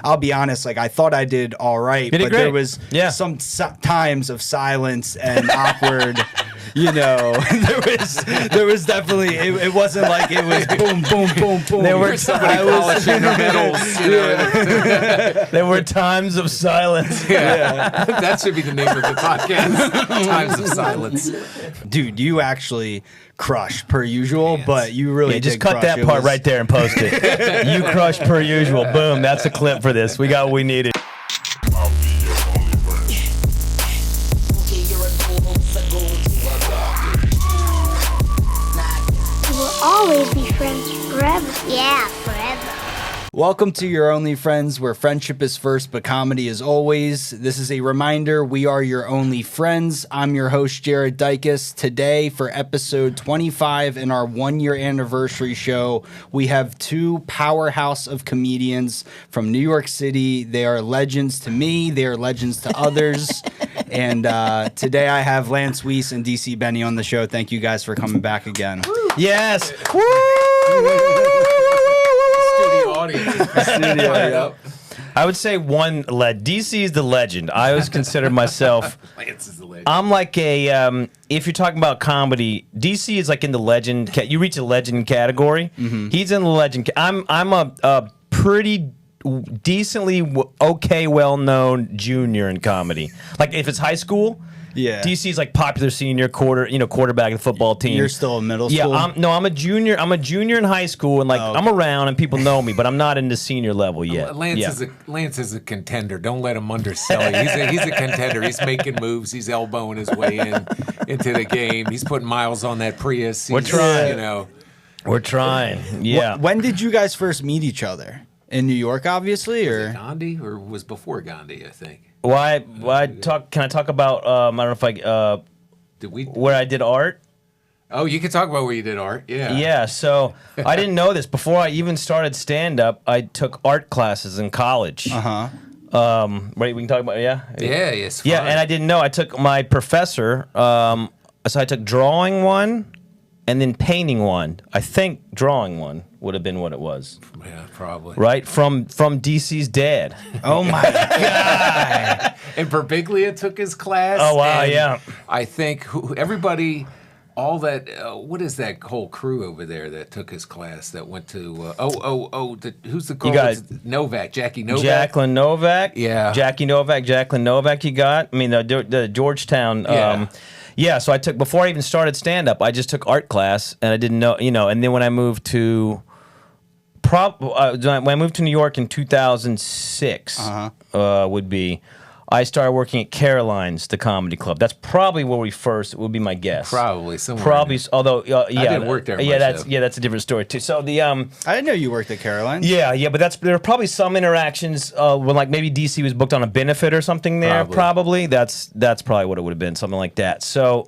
I'll be honest, like I thought I did all right, but great. there was some times of silence and awkward. There was definitely it wasn't like it was boom, boom, boom, boom. There were somebody polishing their medals. There were times of silence. Yeah. That should be the name of the podcast. Times of silence. Dude, you actually crush per usual, but you really just did cut crush. that part right there and post it. You crush per usual. Boom. That's a clip for this. We got what we needed. Always be friends forever. Yeah, forever. Welcome to Your Only Friends, where friendship is first, but comedy is always. This is a reminder, we are your only friends. I'm your host, Jared Dykas. Today, for episode 25 in our 1-year anniversary show, we have two powerhouse of comedians from New York City. They are legends to me. They are legends to others. And today I have Lance Weiss and DC Benny on the show. Thank you guys for coming back again. Yes. Woo! Studio audience. I would say DC is the legend. I always consider myself. Lance is the legend. I'm like a. If you're talking about comedy, DC is like in the legend. You reach a legend category. Mm-hmm. He's in the legend. I'm a pretty decently okay, well-known junior in comedy. Like if it's high school. Yeah, DC's like popular senior quarterback of the football team. You're still in middle school? Yeah, I'm a junior. I'm a junior in high school, and like I'm around and people know me, but I'm not in the senior level yet. Lance is a contender. Don't let him undersell you. He's a contender. He's making moves. He's elbowing his way into the game. He's putting miles on that Prius. We're trying. We're Yeah. trying. Yeah. When did you guys first meet each other? In New York, obviously, or was it Gandhi, or was before Gandhi? I think. Why talk? Can I talk about? I don't know if where I did art. Oh, you can talk about where you did art. Yeah. Yeah. So I didn't know this before I even started stand up. I took art classes in college. Uh-huh. Right. We can talk about Yes. Yeah, and I didn't know. I took my professor. So I took drawing one, and then painting one. I think drawing one would have been what it was. Yeah, probably. Right? From DC's dad. Oh my God. And Birbiglia took his class. Oh, wow, and yeah. I think everybody, all that, what is that whole crew over there that took his class that went to, who's the girl? You got Novak, Jackie Novak. Jacqueline Novak. Yeah. Jacqueline Novak you got. I mean, the Georgetown. Yeah. So I took, before I even started stand-up, I just took art class, and I didn't know, and then when I moved to, when I moved to New York in 2006, I started working at Caroline's, the comedy club. That's probably where we first, would be my guess. Probably somewhere. Probably, although, I didn't work there much, that's a different story, too. So the, I didn't know you worked at Caroline. Yeah, but there are probably some interactions when like maybe DC was booked on a benefit or something there. Probably that's probably what it would have been, something like that. So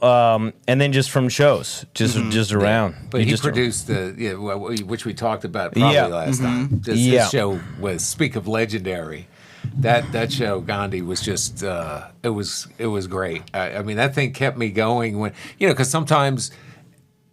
and then just from shows, just around. Yeah. But he produced which we talked about probably last time. This show was, speak of legendary. That show Gandhi was just it was great. I mean, that thing kept me going when because sometimes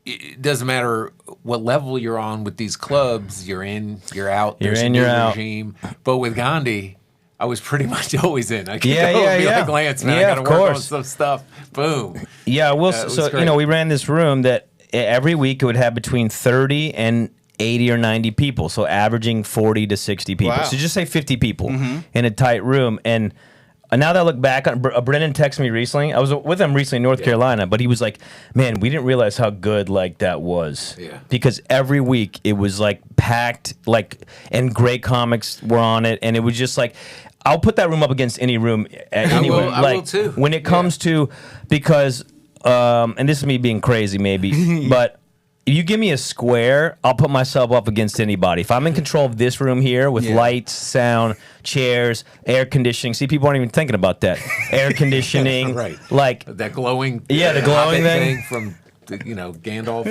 it doesn't matter what level you're on with these clubs, you're in, you're out. There's a new regime. But with Gandhi, I was pretty much always in. I could go and be like, Lance, man, I got to work on some stuff. Boom. Yeah, we ran this room that every week it would have between 30 and 80 or 90 people, so averaging 40 to 60 people. Wow. So just say 50 people in a tight room. And now that I look back, Brennan texted me recently. I was with him recently in North Carolina, but he was like, man, we didn't realize how good like that was. Yeah. Because every week it was like packed, and great comics were on it, and it was just like, I'll put that room up against any room anywhere. I will too. When it comes to, because, and this is me being crazy maybe, but if you give me a square, I'll put myself up against anybody. If I'm in control of this room here with lights, sound, chairs, air conditioning. See, people aren't even thinking about that. Air conditioning. Right. Like that glowing the glowing thing from Gandalf.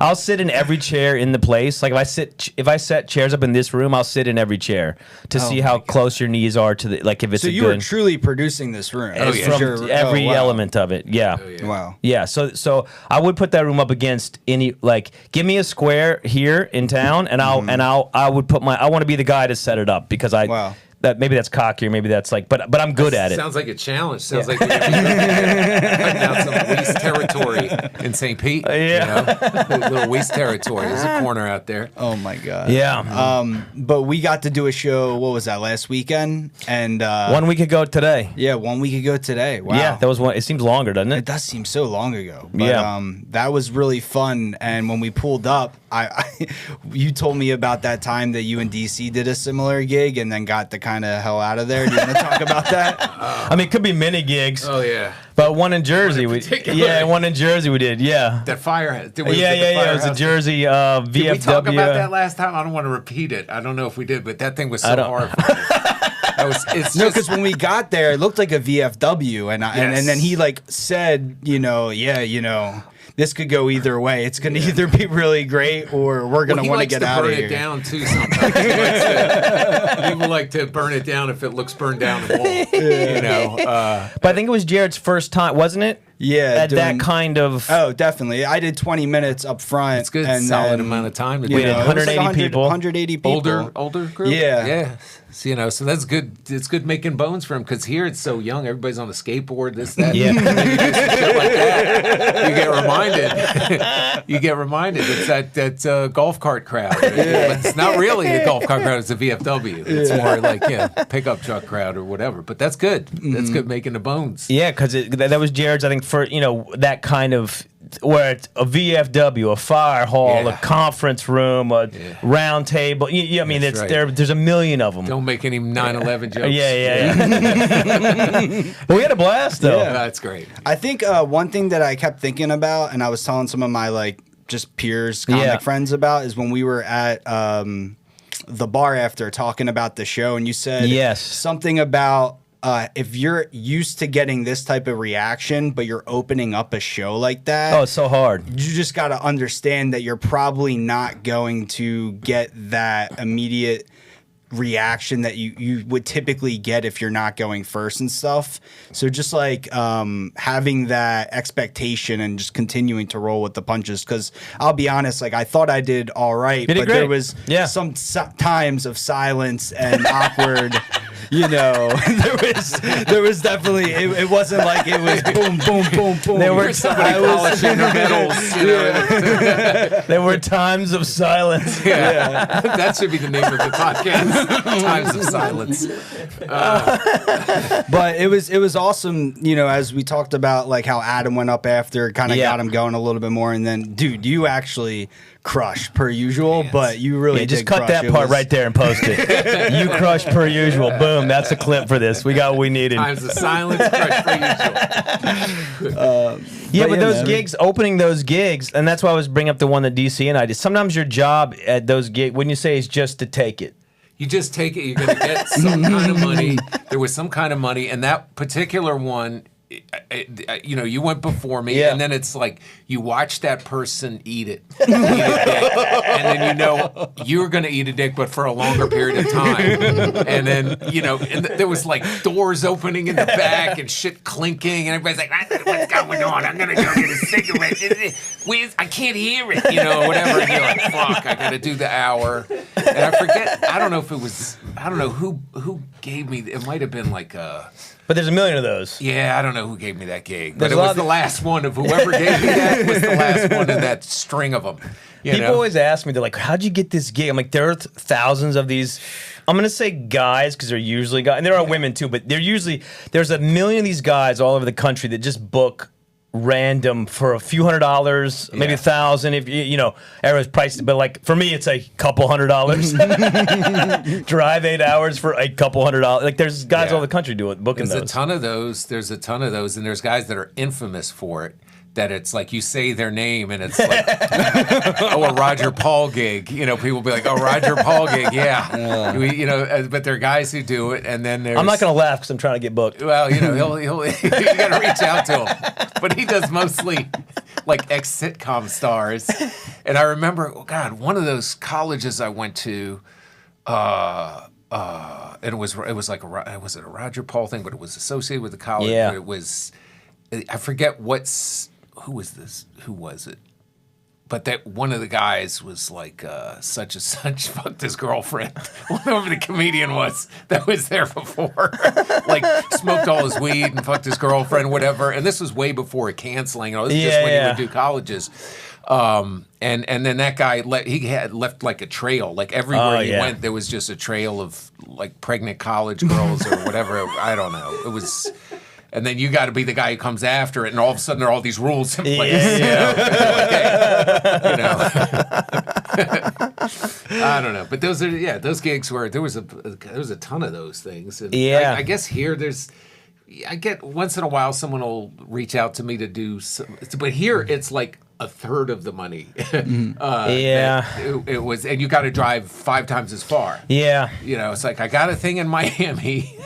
I'll sit in every chair in the place. Like if I set chairs up in this room, I'll sit in every chair to see how close your knees are to the, like if it's So a you good. were truly producing this room. From every element of it, yeah. Oh, yeah. Wow. Yeah, so I would put that room up against any, like, give me a square here in town, and I want to be the guy to set it up because Wow. that maybe that's cocky or maybe that's like, but I'm good at it. Sounds like a challenge. Sounds like we're gonna be cutting out some Weiss territory in St. Pete. Little Weiss territory. There's a corner out there. Oh my god. Yeah. But we got to do a show. What was that, last weekend? And 1 week ago today. Yeah, 1 week ago today. Wow. Yeah, that was one. It seems longer, doesn't It it? does seem so long ago. But, Yeah. that was really fun. And when we pulled up, you told me about that time that you and DC did a similar gig and then got the kind of hell out of there. Do you want to talk about that? I mean, it could be mini gigs. Oh yeah. But one in Jersey, One in particular. one in Jersey we did. Yeah. That fire. It was a Jersey VFW. Did we talk about that last time? I don't want to repeat it. I don't know if we did, but that thing was so horrifying. No, because when we got there, it looked like a VFW, and then he like said, this could go either way. It's going to either be really great or we're going to want to get out of here. He likes to burn it down too sometimes. He would like to burn it down if it looks burned down the wall. But I think it was Jared's first time, wasn't it? Yeah. At that kind of. Oh, definitely. I did 20 minutes up front. It's good. And solid then, amount of time. We did 180 people. 180 people. Older group? Yeah. Yeah. So that's good. It's good making bones for him because here it's so young. Everybody's on a skateboard, this, that. Yeah. And then you do some shit like that. You get reminded. It's that golf cart crowd. But it's not really a golf cart crowd. It's a VFW. It's more like pickup truck crowd or whatever. But that's good. That's good making the bones. Yeah, because that was Jared's, I think, for, that kind of, where it's a VFW, a fire hall, a conference room, a round table. I mean, That's it's right. there's a million of them. Don't make any 9/11 jokes. Yeah. But we had a blast, though. Yeah, that's great. I think one thing that I kept thinking about, and I was telling some of my just peers, comic friends about, is when we were at the bar after talking about the show, and you said something about if you're used to getting this type of reaction, but you're opening up a show like that. Oh, it's so hard. You just got to understand that you're probably not going to get that immediate reaction that you would typically get if you're not going first and stuff. So just having that expectation and just continuing to roll with the punches, because I'll be honest, I thought I did all right, but there was some times of silence and awkward. There was definitely it wasn't like it was boom boom boom boom. There were somebody polishing their medals. There were times of silence. Yeah. That should be the name of the podcast. Times of silence. But it was awesome, as we talked about how Adam went up after, kind of got him going a little bit more, and then dude, you actually crushed per usual, but you really just did cut crush. that part right there and post it. You crushed per usual. Boom, that's a clip for this. We got what we needed. Times of silence, crush per usual. But those gigs, opening those gigs, and that's why I was bringing up the one that DC and I did. Sometimes your job at those gigs, wouldn't you say, is just to take it? You just take it. You're going to get some kind of money. There was some kind of money, and that particular one, you went before me, and then it's like you watch that person eat a dick, and then you're going to eat a dick, but for a longer period of time. And then and there was doors opening in the back and shit clinking, and everybody's like, "What's going on? I'm going to go get a cigarette. I can't hear it, whatever." And you're like, "Fuck, I got to do the hour." And I forget. I don't know if it was. I don't know who gave me. It might have been But there's a million of those. Yeah, I don't know who gave me that gig, but it was the last one of whoever gave me that was the last one in that string of them. People always ask me, they're like, "How'd you get this gig?" I'm like, there are thousands of these. I'm gonna say guys because they're usually guys, and there are women too, but there's a million of these guys all over the country that just book random for a few $100s, maybe $1,000 if everyone's priced, but for me it's a couple $100. Drive 8 hours for a couple $100. There's guys all over the country booking those. There's a ton of those, and there's guys that are infamous for it. that it's like you say their name and it's like, oh, a Roger Paul gig. You know, people be like, oh, Roger Paul gig, yeah. You know, but there are guys who do it, and then there's. I'm not going to laugh because I'm trying to get booked. Well, you know, he'll you got to reach out to him, but he does mostly like ex-sitcom stars. And I remember, oh God, one of those colleges I went to. And it was like was it a Roger Paul thing, but it was associated with the college. Yeah. It was, I forget who was it? But that one of the guys was like such and such fucked his girlfriend. Whoever the comedian was that was there before, like smoked all his weed and fucked his girlfriend, whatever. And this was way before canceling. This is just when he would do colleges. And then that guy had left like a trail, like everywhere he went, there was just a trail of like pregnant college girls or whatever. I don't know. It was, and then you got to be the guy who comes after it, and all of a sudden there are all these rules in place. You know, I don't know, but those those gigs where there was a ton of those things. And I guess here I get once in a while someone will reach out to me to do some, but here it's like a third of the money. It was, and you got to drive 5 times as far. Yeah, you know, it's like I got a thing in Miami,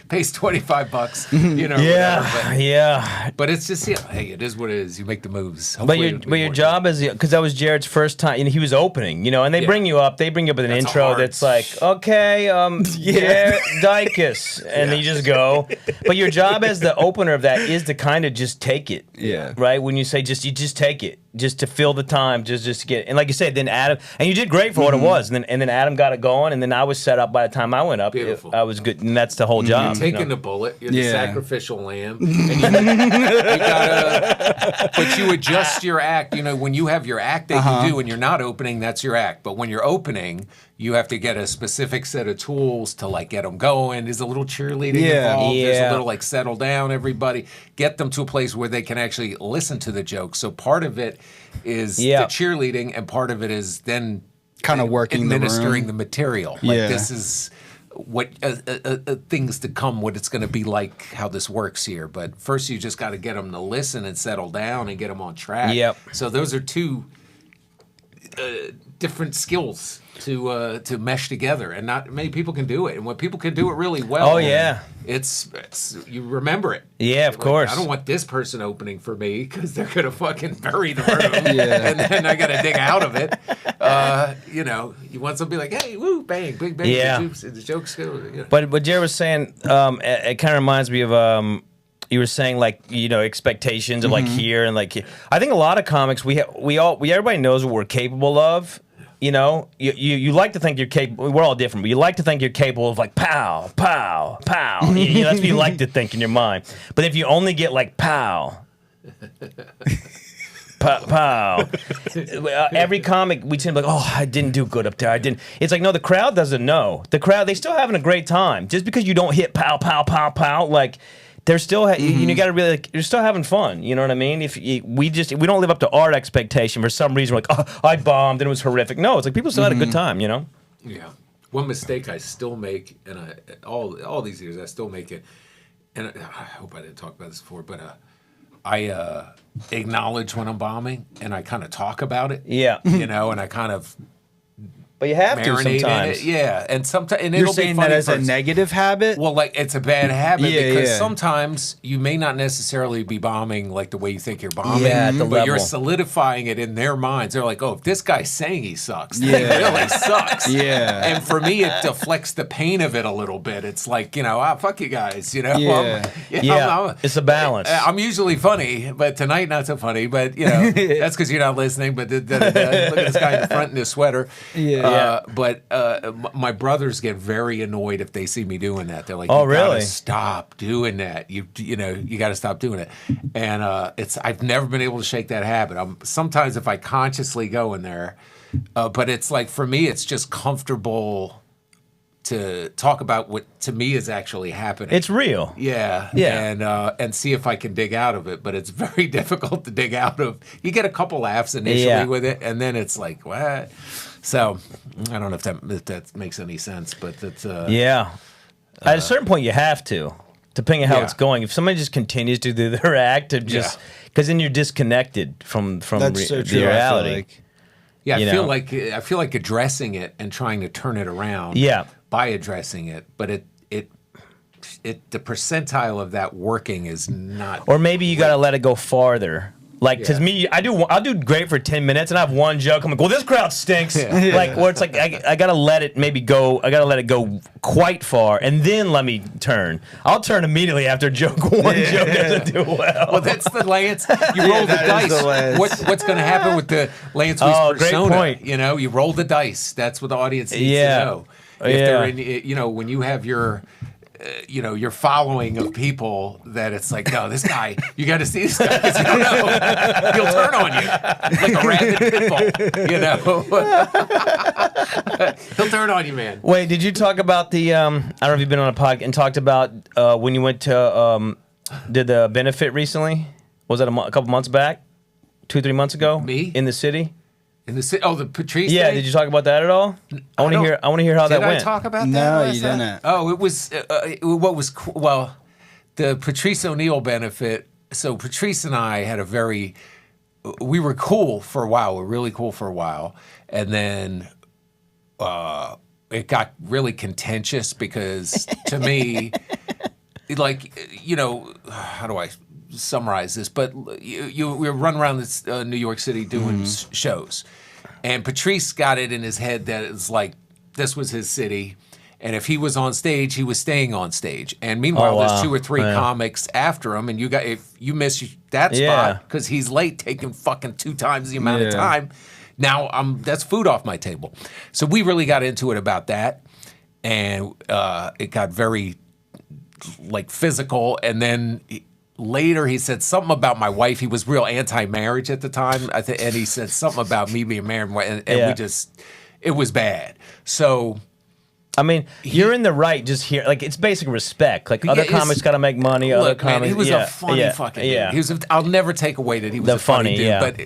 pays $25. You know, whatever, but it's just hey, it is what it is. You make the moves. Hopefully but your job is because that was Jared's first time, and he was opening. You know, and they bring you up. They bring you up with an intro that's like, okay, Jared Dykas, and then you just go. But your job as the opener of that is to kind of just take it. Yeah. Right. When you say you just take it. Just to fill the time, just to get, and like you said, then Adam, and you did great for what it was, and then Adam got it going, and then I was set up by the time I went up. I was good, and that's the whole job. You're taking the bullet, you're the sacrificial lamb, and you gotta, but you adjust your act. You know, when you have your act that you do, and you're not opening, that's your act. But when you're opening, you have to get a specific set of tools to like get them going. There's a little cheerleading involved. There's a little like settle down, everybody. Get them to a place where they can actually listen to the joke. So part of it is the cheerleading, and part of it is then kind of working administering the material. Like this is what things to come, what it's going to be like, how this works here. But first, you just got to get them to listen and settle down and get them on track. So those are two different skills to mesh together, and not many people can do it. And when people can do it really well, it's you remember it. Yeah, of course. I don't want this person opening for me because they're gonna fucking bury the room, and then I gotta dig out of it. You know, you want somebody like, hey, woo, bang, big bang, the joke's good. You know. But what Jared was saying, it kind of reminds me of. You were saying like, you know, expectations of like here and like here. I think a lot of comics everybody knows what we're capable of. You know, you like to think you're capable. We're all different, but you like to think you're capable of like pow, pow, pow. You know, that's what you like to think in your mind. But if you only get like pow, pow, every comic we seem like, oh, I didn't do good up there. I didn't. It's like, no, the crowd doesn't know. The crowd, they still having a great time. Just because you don't hit pow, pow, pow, pow, like. They're still, you got to really, like, you're still having fun. You know what I mean? If we don't live up to our expectation for some reason, we're like, oh, I bombed and it was horrific. No, it's like people still had a good time. You know? Yeah. One mistake I still make, and all these years I still make it, and I hope I didn't talk about this before, but I acknowledge when I'm bombing, and I kind of talk about it. Yeah. You know, and I kind of. But you have to sometimes. And sometimes, and you're saying that as a negative habit. Well, like it's a bad habit because sometimes you may not necessarily be bombing like the way you think you're bombing, but you're solidifying it in their minds. They're like, oh, if this guy's saying he sucks, then he really sucks. And for me, it deflects the pain of it a little bit. It's like, you know, fuck you guys. You know, it's a balance. I'm usually funny, but tonight not so funny. But you know, that's because you're not listening. But look at this guy in the front in his sweater. But my brothers get very annoyed if they see me doing that. They're like, "Oh, really? Gotta stop doing that. You know, you got to stop doing it." And I've never been able to shake that habit. Sometimes if I consciously go in there, but it's like for me, it's just comfortable to talk about what to me is actually happening. It's real. And see if I can dig out of it. But it's very difficult to dig out of. You get a couple laughs initially with it, and then it's like, what? So I don't know if that makes any sense, but that's at a certain point you have to, depending on how it's going. If somebody just continues to do their act of just because then you're disconnected from That's so the true, I feel reality. like. Yeah, You know? I feel like addressing it and trying to turn it around. Yeah. By addressing it, but the percentile of that working is not. Or maybe you got to let it go farther. Like, because me, I'll do great for 10 minutes, and I have one joke. I'm like, well, this crowd stinks. Like, where it's like, I got to let it maybe go. I got to let it go quite far, and then let me turn. I'll turn immediately after one joke doesn't do well. Well, that's the Lance. You roll the dice. What's going to happen with the Lance Weiss persona? Great point. You know, you roll the dice. That's what the audience needs to know. If they're in, you know, when you have your your following of people that it's like, no, this guy, you got to see this guy because you don't know. He'll turn on you like a rabid pit bull, you know. He'll turn on you, man. Wait, did you talk about the, I don't know if you've been on a podcast and talked about when you went to, did the benefit recently? Was that a couple months back? 2-3 months ago? Me? In the city? In the city? Oh, the Patrice Yeah, thing? did you talk about that at all? I want to hear how that Did I went. talk about that? No, last you time? didn't. Oh, it was what was well, the Patrice O'Neill benefit. So Patrice and I had we were cool for a while. We were really cool for a while, and then it got really contentious because to me, like, how do I summarize this? But we were running around this New York City doing shows. And Patrice got it in his head that it's like this was his city, and if he was on stage, he was staying on stage. And meanwhile, there's 2 or 3 comics after him, and if you miss that spot because he's late, taking fucking 2 times the amount of time, now that's food off my table. So we really got into it about that, and it got very like physical, and then. Later, he said something about my wife. He was real anti-marriage at the time, and he said something about me being married, and it was bad. So, I mean, you're in the right just here. Like, it's basic respect. Like, other comics got to make money. Look, other comics. Man, he was a funny fucking dude. He was. I'll never take away that he was a funny dude. But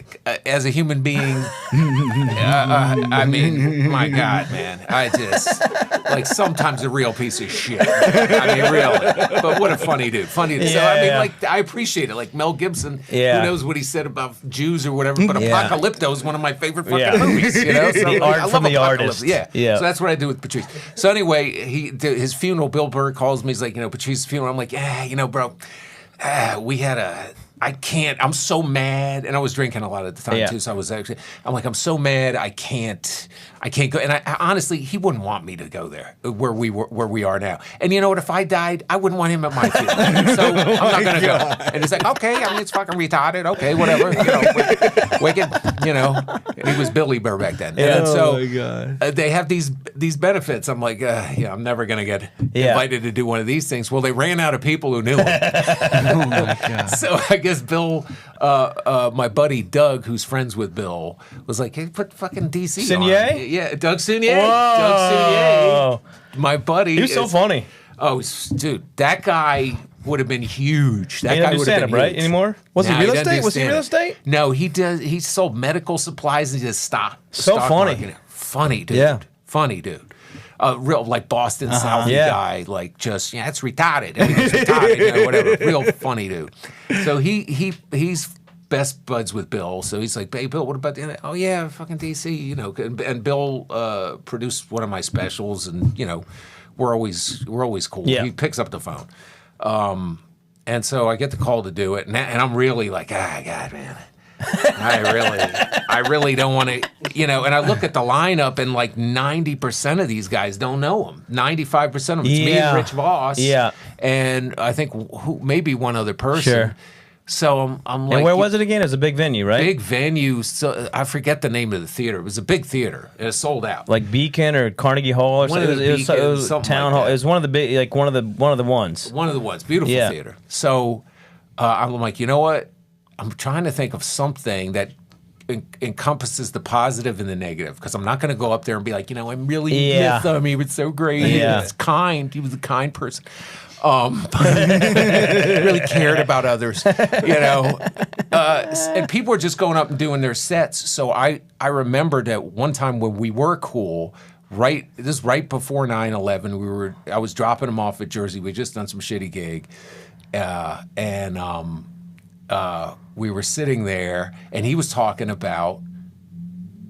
as a human being, I mean, my God, man, I just like sometimes a real piece of shit. I mean, really. But what a funny dude. Funny dude. So I mean, like, I appreciate it. Like Mel Gibson, who knows what he said about Jews or whatever. But Apocalypto is one of my favorite fucking movies. You know, so the art from the artist. Yeah. So that's what I do with Patrice. So anyway, his funeral, Bill Burr calls me. He's like, Patrice's funeral. I'm like, bro, I'm so mad. And I was drinking a lot at the time too. So I'm so mad. I can't go. And I honestly, he wouldn't want me to go there where we are now. And you know what? If I died, I wouldn't want him at my funeral. So I'm not going to go. And he's like, okay, I mean, it's fucking retarded. Okay, whatever. Wicked, he was Billy Burr back then. And so they have these benefits. I'm like, I'm never going to get invited to do one of these things. Well, they ran out of people who knew him. Oh my God. So I guess Bill, my buddy Doug, who's friends with Bill, was like, hey, put fucking DC Sunier? on. Yeah, Doug Sunier. Whoa. Doug Sunier. My buddy. He was so funny. Oh, dude, that guy would have been huge. That He guy doesn't do would have stand-up, been right? huge. Anymore? Was he No, real doesn't estate? do Was he real stand-up. estate? No, he does. He sold medical supplies and he does stock. So stock funny. marketing. Funny dude. Yeah. Funny dude. Real like Boston Southie guy, like just it's retarded. Everything's retarded, whatever. Real funny dude. So he's best buds with Bill. So he's like, hey Bill, what about the? Oh yeah, fucking DC, And Bill produced one of my specials, and we're always cool. Yeah. He picks up the phone, and so I get the call to do it, and I'm really like, God, man. I really don't want to, and I look at the lineup and like 90% of these guys don't know him. 95% of them. It's me and Rich Voss. Yeah. And I think maybe one other person. Sure. So I'm like. And where was it again? It was a big venue, right? Big venue. So I forget the name of the theater. It was a big theater. It was sold out. Like Beacon or Carnegie Hall or One something. of the It was something Town like Hall. that. It was one of the big, like one of the ones. One of the ones. Beautiful theater. So I'm like, you know what? I'm trying to think of something that encompasses the positive and the negative, because I'm not going to go up there and be like, I'm really miss him. He was so great. Yeah. He was kind. He was a kind person. Really cared about others, and people were just going up and doing their sets. So I remembered at one time when we were cool, right before 9/11, I was dropping him off at Jersey. We just done some shitty gig, and we were sitting there, and he was talking about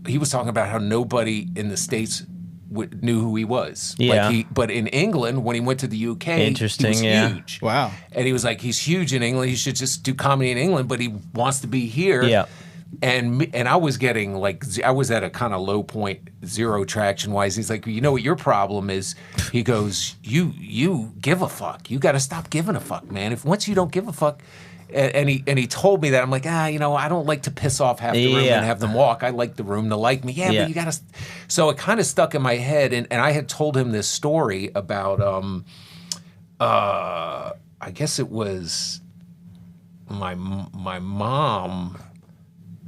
how nobody in the States knew who he was. Yeah. But in England, when he went to the UK, Interesting, he was huge. Wow. And he was like, he's huge in England. He should just do comedy in England, but he wants to be here. Yeah. And I was getting I was at a kind of low point, zero traction wise. He's like, you know what your problem is? He goes, you give a fuck. You got to stop giving a fuck, man. If once you don't give a fuck, and he told me that, I'm like, I don't like to piss off half the room and have them walk. I like the room to like me. Yeah. But you got to. So it kind of stuck in my head, and I had told him this story about I guess it was my mom.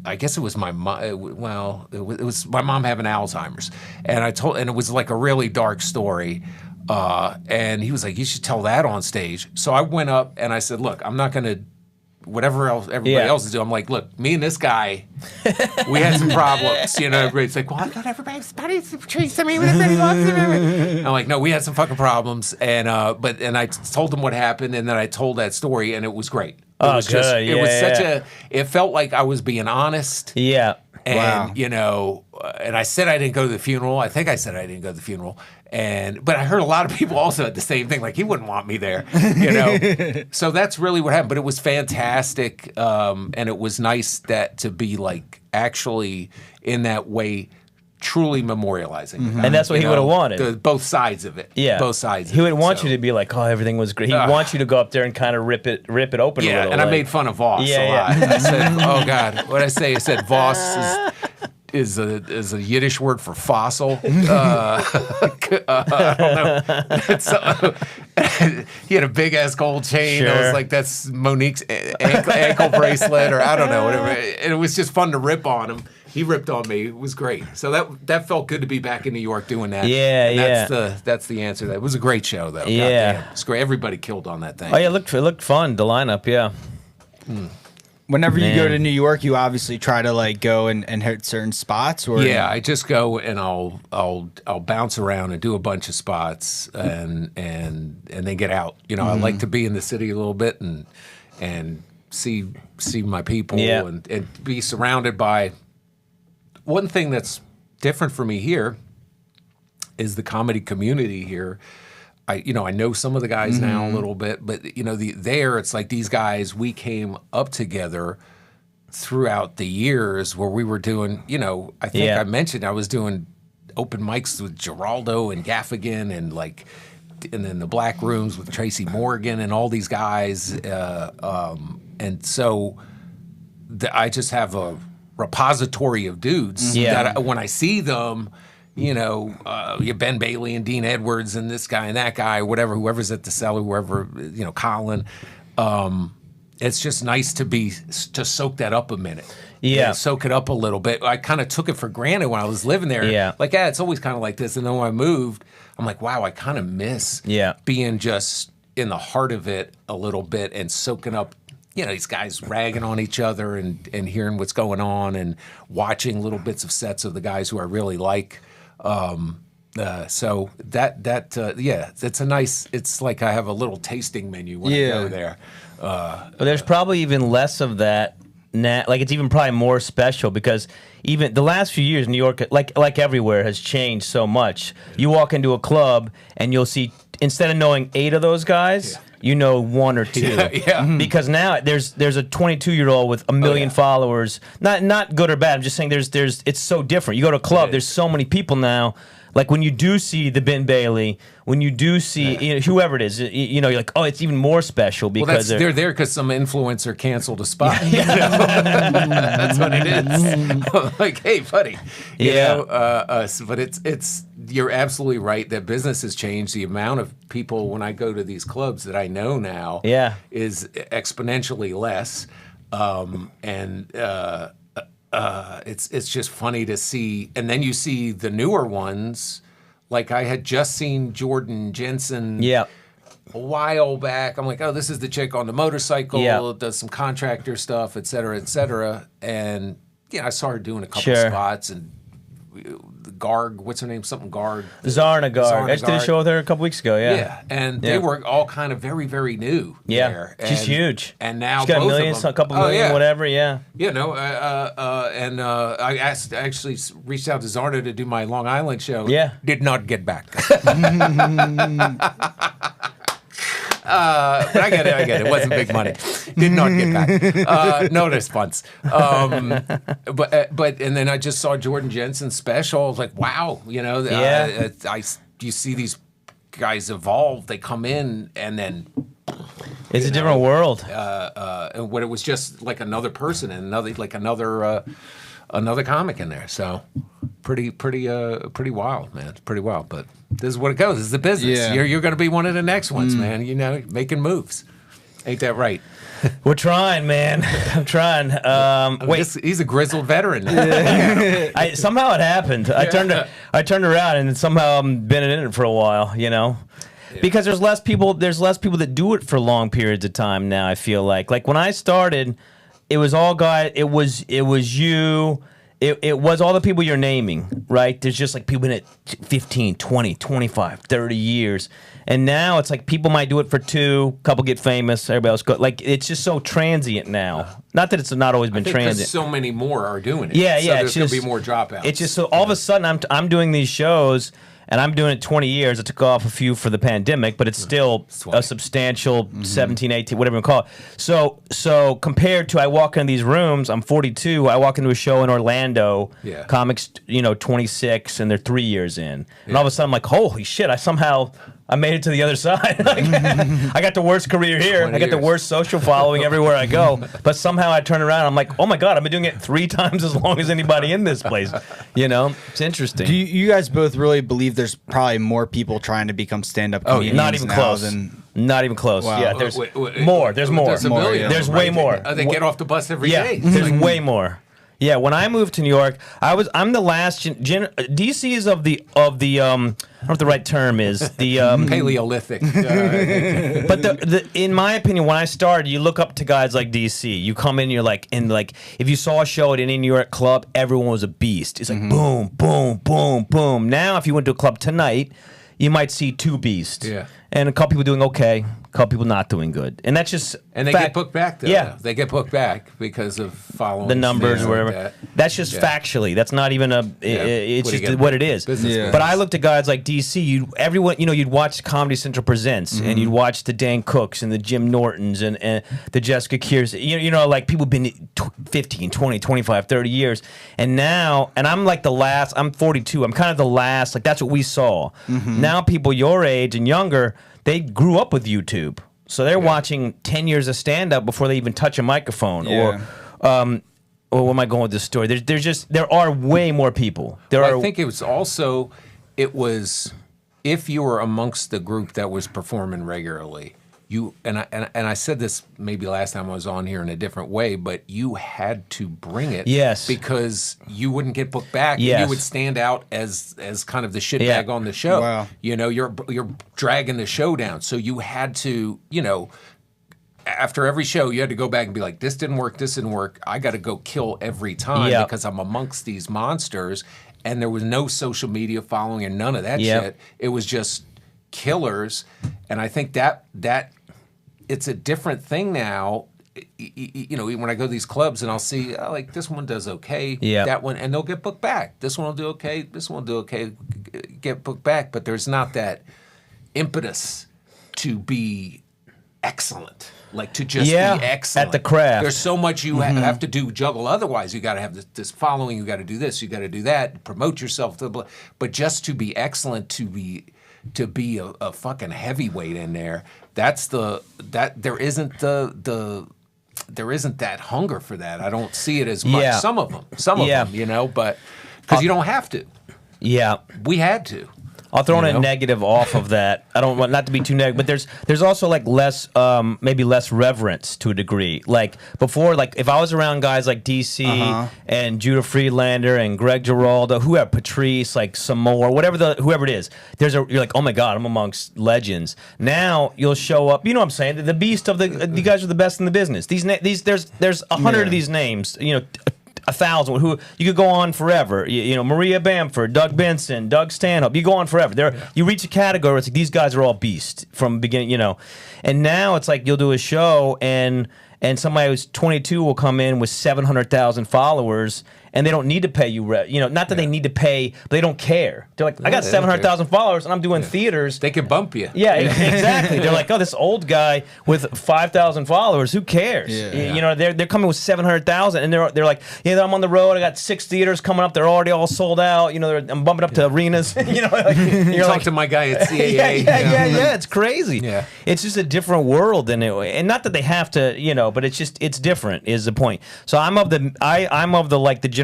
I guess it was my mom. Well, it was my mom having Alzheimer's, and it was like a really dark story. And he was like, "You should tell that on stage." So I went up and I said, "Look, I'm not going to whatever else everybody else is doing." I'm like, "Look, me and this guy, we had some problems." You know, everybody's like, "Well, I thought everybody's treats me with everybody loves me." I'm like, "No, we had some fucking problems." And I told him what happened, and then I told that story, and it was great. It felt like I was being honest. Yeah. And, and I said I didn't go to the funeral. I think I said I didn't go to the funeral. But I heard a lot of people also had the same thing, like he wouldn't want me there, So that's really what happened. But it was fantastic. And it was nice to be like actually in that way truly memorializing. Mm-hmm. And that's what he would have wanted. Both sides of it. Yeah. Both sides He would want you to be like, oh, everything was great. He'd want you to go up there and kind of rip it open a little. Yeah, and I made fun of Voss a lot. I said, oh, God. What'd I say? I said Voss is a Yiddish word for fossil. I don't know. He had a big-ass gold chain. Sure. I was like, that's Monique's ankle bracelet, or I don't know, whatever. And it was just fun to rip on him. He ripped on me. It was great. So that felt good to be back in New York doing that. Yeah, and that's the answer to that. It was a great show, though. Yeah. Goddamn. It's great. Everybody killed on that thing. Oh, yeah, it looked fun, the lineup, yeah. Whenever you go to New York, you obviously try to go and hit certain spots, or I just go and I'll bounce around and do a bunch of spots and then get out. I like to be in the city a little bit and see my people and be surrounded by. One thing that's different for me here is the comedy community here. I know some of the guys now a little bit, but it's like these guys, we came up together throughout the years where we were doing, I think I mentioned I was doing open mics with Geraldo and Gaffigan and then the Black Rooms with Tracy Morgan and all these guys. And so I just have a repository of dudes that when I see them, you Ben Bailey and Dean Edwards and this guy and that guy, whoever's at the cellar, whoever, Colin. It's just nice to soak that up a minute. Yeah. Soak it up a little bit. I kind of took it for granted when I was living there. Yeah. Like, it's always kind of like this. And then when I moved, I'm like, wow, I kind of miss being just in the heart of it a little bit and soaking up these guys ragging on each other and hearing what's going on and watching little bits of sets of the guys who I really like. So it's a nice. It's like I have a little tasting menu when I go there. But there's probably even less of that now. Like it's even probably more special because even the last few years, New York, like everywhere, has changed so much. You walk into a club and you'll see instead of knowing 8 of those guys. You know 1 or 2, because now there's a 22-year-old with a million followers. Not good or bad. I'm just saying it's so different. You go to a club, there's so many people now. Like when you do see the Ben Bailey, when you do see whoever it is, you're like, oh, it's even more special because they're there because some influencer canceled a spot. That's what it is. Like, hey, buddy, but it's you're absolutely right that business has changed. The amount of people when I go to these clubs that I know now is exponentially less, it's just funny to see. And then you see the newer ones. Like I had just seen Jordan Jensen a while back. I'm like, oh, this is the chick on the motorcycle, does some contractor stuff, et cetera, et cetera. And I saw her doing a couple spots and Garg, what's her name? Something Garg. Zarna Garg. I just did a show with her a couple weeks ago. Yeah. Yeah, and they were all kind of very, very new. Yeah, there. She's huge. And now she's got both a million, of them, a couple million, whatever. Yeah. You know, and I actually reached out to Zarna to do my Long Island show. Yeah. Did not get back. But I get it. It wasn't big money. Did not get back. No response. But and then I just saw Jordan Jensen's special. I was like, wow, you know, you see these guys evolve. They come in and then it's a different world. And when it was just like another person and another comic in there. So pretty wild, man. It's pretty wild, but this is what it goes. This is the business. Yeah. You're going to be one of the next ones, man. You know, making moves. Ain't that right? We're trying, man. I'm trying. Wait, he's a grizzled veteran. Somehow it happened. I turned around and somehow I've been in it for a while. You know. Yeah. Because there's less people that do it for long periods of time now. I feel like when I started, it was all guys. It was you. It was all the people you're naming, right? There's just like people in it 15, 20, 25, 30 years. And now it's like people might do it for 2, couple get famous, everybody else go. Like, it's just so transient now. Not that it's not always been transient. So many more are doing it. Yeah, so yeah. There's going to be more dropouts. It's just so all of a sudden I'm doing these shows. And I'm doing it 20 years. I took off a few for the pandemic, but it's still a substantial 17, 18, whatever you call it. So compared to I walk into these rooms, I'm 42. I walk into a show in Orlando, comics, 26, and they're 3 years in. And all of a sudden I'm like, holy shit, I made it to the other side. I got the worst career here. I got the worst social following everywhere I go. But somehow I turn around. I'm like, oh my God, I've been doing it 3 times as long as anybody in this place. It's interesting. Do you guys both really believe there's probably more people trying to become stand-up comedians? Not even close. Not even close. Wow. Yeah, there's more. There's more. There's a million. There's way more. They get off the bus every day. There's way more. Yeah, when I moved to New York, I'm the last DC is of the I don't know what the right term is. The Paleolithic. But in my opinion, when I started, you look up to guys like DC. You come in, you're like, if you saw a show at any New York club, everyone was a beast. It's like boom, boom, boom, boom. Now, if you went to a club tonight, you might see 2 beasts. Yeah. And a couple people doing okay, a couple people not doing good. And that's just and they get booked back, though. Yeah. They get booked back because of following the numbers or whatever. Like that's just factually. That's not even it's just what it is. Yeah. But I looked at guys like DC, you'd watch Comedy Central Presents and you'd watch the Dan Cooks and the Jim Nortons and the Jessica Kears. Like people have been 15, 20, 25, 30 years. And now, and I'm like the last, I'm 42. I'm kind of the last, like that's what we saw. Now people your age and younger, they grew up with YouTube. So they're watching 10 years of stand-up before they even touch a microphone. Or where am I going with this story? There are way more people. I think it was if you were amongst the group that was performing regularly, I said this maybe last time I was on here in a different way, but you had to bring it. Yes. Because you wouldn't get booked back. Yes. And you would stand out as kind of the shitbag on the show. Wow. You're dragging the show down. So you had to, after every show, you had to go back and be like, this didn't work. I got to go kill every time because I'm amongst these monsters. And there was no social media following and none of that shit. It was just killers. And I think that it's a different thing now. When I go to these clubs and I'll see, like, this one does okay, that one, and they'll get booked back. This one will do okay, this one will do okay, get booked back. But there's not that impetus to be excellent, like to just be excellent at the craft. There's so much you have to juggle. Otherwise, you got to have this following. You got to do this. You got to do that. Promote yourself. But just to be excellent, to be a fucking heavyweight in there. There isn't that hunger for that. I don't see it as much. Some of them, but because you don't have to. Yeah, we had to. I'll throw in a negative off of that. I don't want not to be too negative, but there's also like less maybe less reverence to a degree. Like before, like if I was around guys like DC and Judah Friedlander and Greg Giraldo, whoever, Patrice, like Samoa, whoever it is, you're like, oh my God, I'm amongst legends. Now you'll show up, you know what I'm saying? The beast of the guys are the best in the business. There's 100 of these names, 1,000. Who you could go on forever. You know, Maria Bamford, Doug Benson, Doug Stanhope. You go on forever. You reach a category where it's like these guys are all beasts from the beginning. You know, and now it's like you'll do a show and somebody who's 22 will come in with 700,000 followers. And they don't need to pay you, not that they need to pay, but they don't care. They're like, I got 700,000 followers, and I'm doing theaters. They can bump you. Yeah, exactly. They're like, oh, this old guy with 5,000 followers, who cares? You know, they're coming with 700,000, and they're like, yeah, I'm on the road. I got 6 theaters coming up. They're already all sold out. You know, I'm bumping up to arenas. You know, like, you're Talk to my guy at CAA. Yeah. It's crazy. Yeah, it's just a different world, and not that they have to, but it's different. Is the point? So I'm of the like the generation.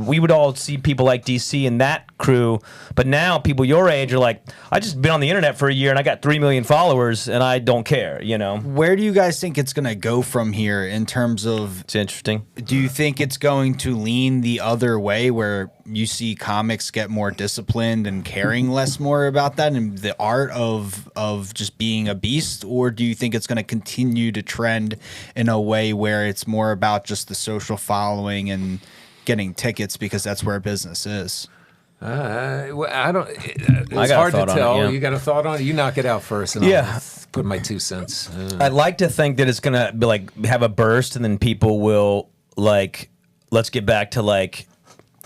We would all see people like DC and that crew, but now people your age are like, I just been on the internet for a year and I got 3 million followers and I don't care. Where do you guys think it's going to go from here in terms of? It's interesting. Do you think it's going to lean the other way where you see comics get more disciplined and caring less more about that and the art of just being a beast, or do you think it's going to continue to trend in a way where it's more about just the social following and getting tickets because that's where business is? I don't. It's hard to tell. You got a thought on it? You knock it out first, and I'll put my 2 cents. I'd like to think that it's gonna be like have a burst, and then people will like, let's get back to like.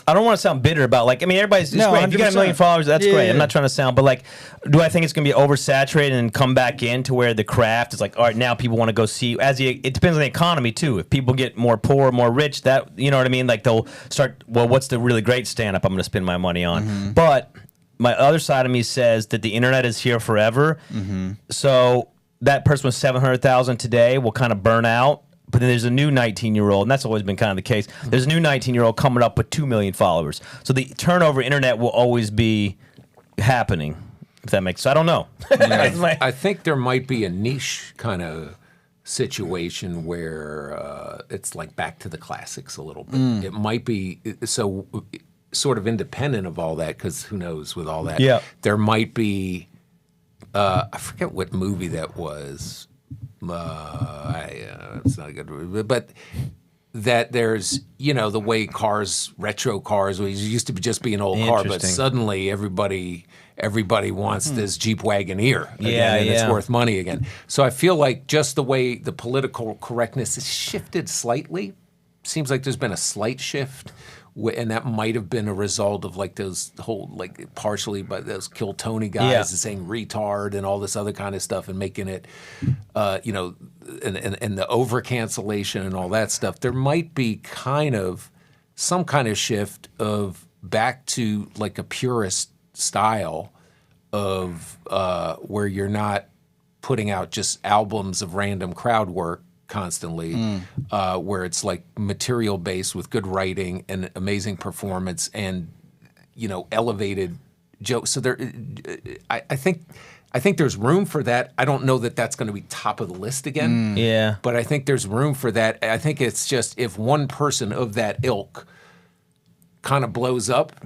I don't want to sound bitter about like. I mean, everybody's great. 100%. If you got 1 million followers, that's great. I'm not trying to sound, but like, do I think it's gonna be oversaturated and come back in to where the craft is like, all right, now people want to go see. It depends on the economy too. If people get more poor, more rich, that you know what I mean. Like they'll start. Well, what's the really great stand up I'm gonna spend my money on? Mm-hmm. But my other side of me says that the internet is here forever. Mm-hmm. So that person with 700,000 today will kind of burn out. But then there's a new 19-year-old, and that's always been kind of the case. There's a new 19-year-old coming up with 2 million followers. So the turnover internet will always be happening, if that makes sense. I don't know. I think there might be a niche kind of situation where it's like back to the classics a little bit. It might be so sort of independent of all that, because who knows with all that. Yeah. There might be, I forget what movie that was. It's not a good movie, but that there's, the way retro cars, used to just be an old car, but suddenly everybody wants this Jeep Wagoneer again, and it's worth money again. So I feel like just the way the political correctness has shifted slightly, seems like there's been a slight shift. And that might have been a result of like those whole, like partially by those Kill Tony guys saying retard and all this other kind of stuff and making it, and the over cancellation and all that stuff. There might be some kind of shift of back to like a purist style of where you're not putting out just albums of random crowd work constantly, where it's like material based with good writing and amazing performance and elevated jokes. So I think there's room for that. I don't know that that's going to be top of the list again. But I think there's room for that. I think it's just if one person of that ilk kind of blows up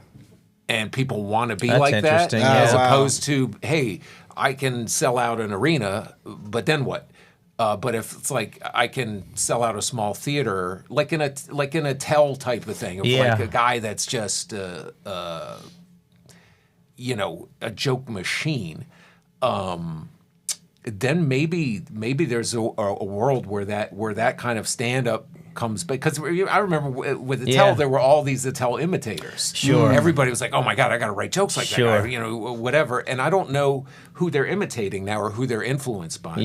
and people want to be like that, as opposed to, hey, I can sell out an arena, but then what? But if it's like I can sell out a small theater, like in a Tell type of thing, like a guy that's just a joke machine, then maybe there's a world where that kind of stand up comes, because I remember with the Tell there were all these Tell imitators. Sure, everybody was like, "Oh my God, I got to write jokes like that guy," whatever. And I don't know who they're imitating now or who they're influenced by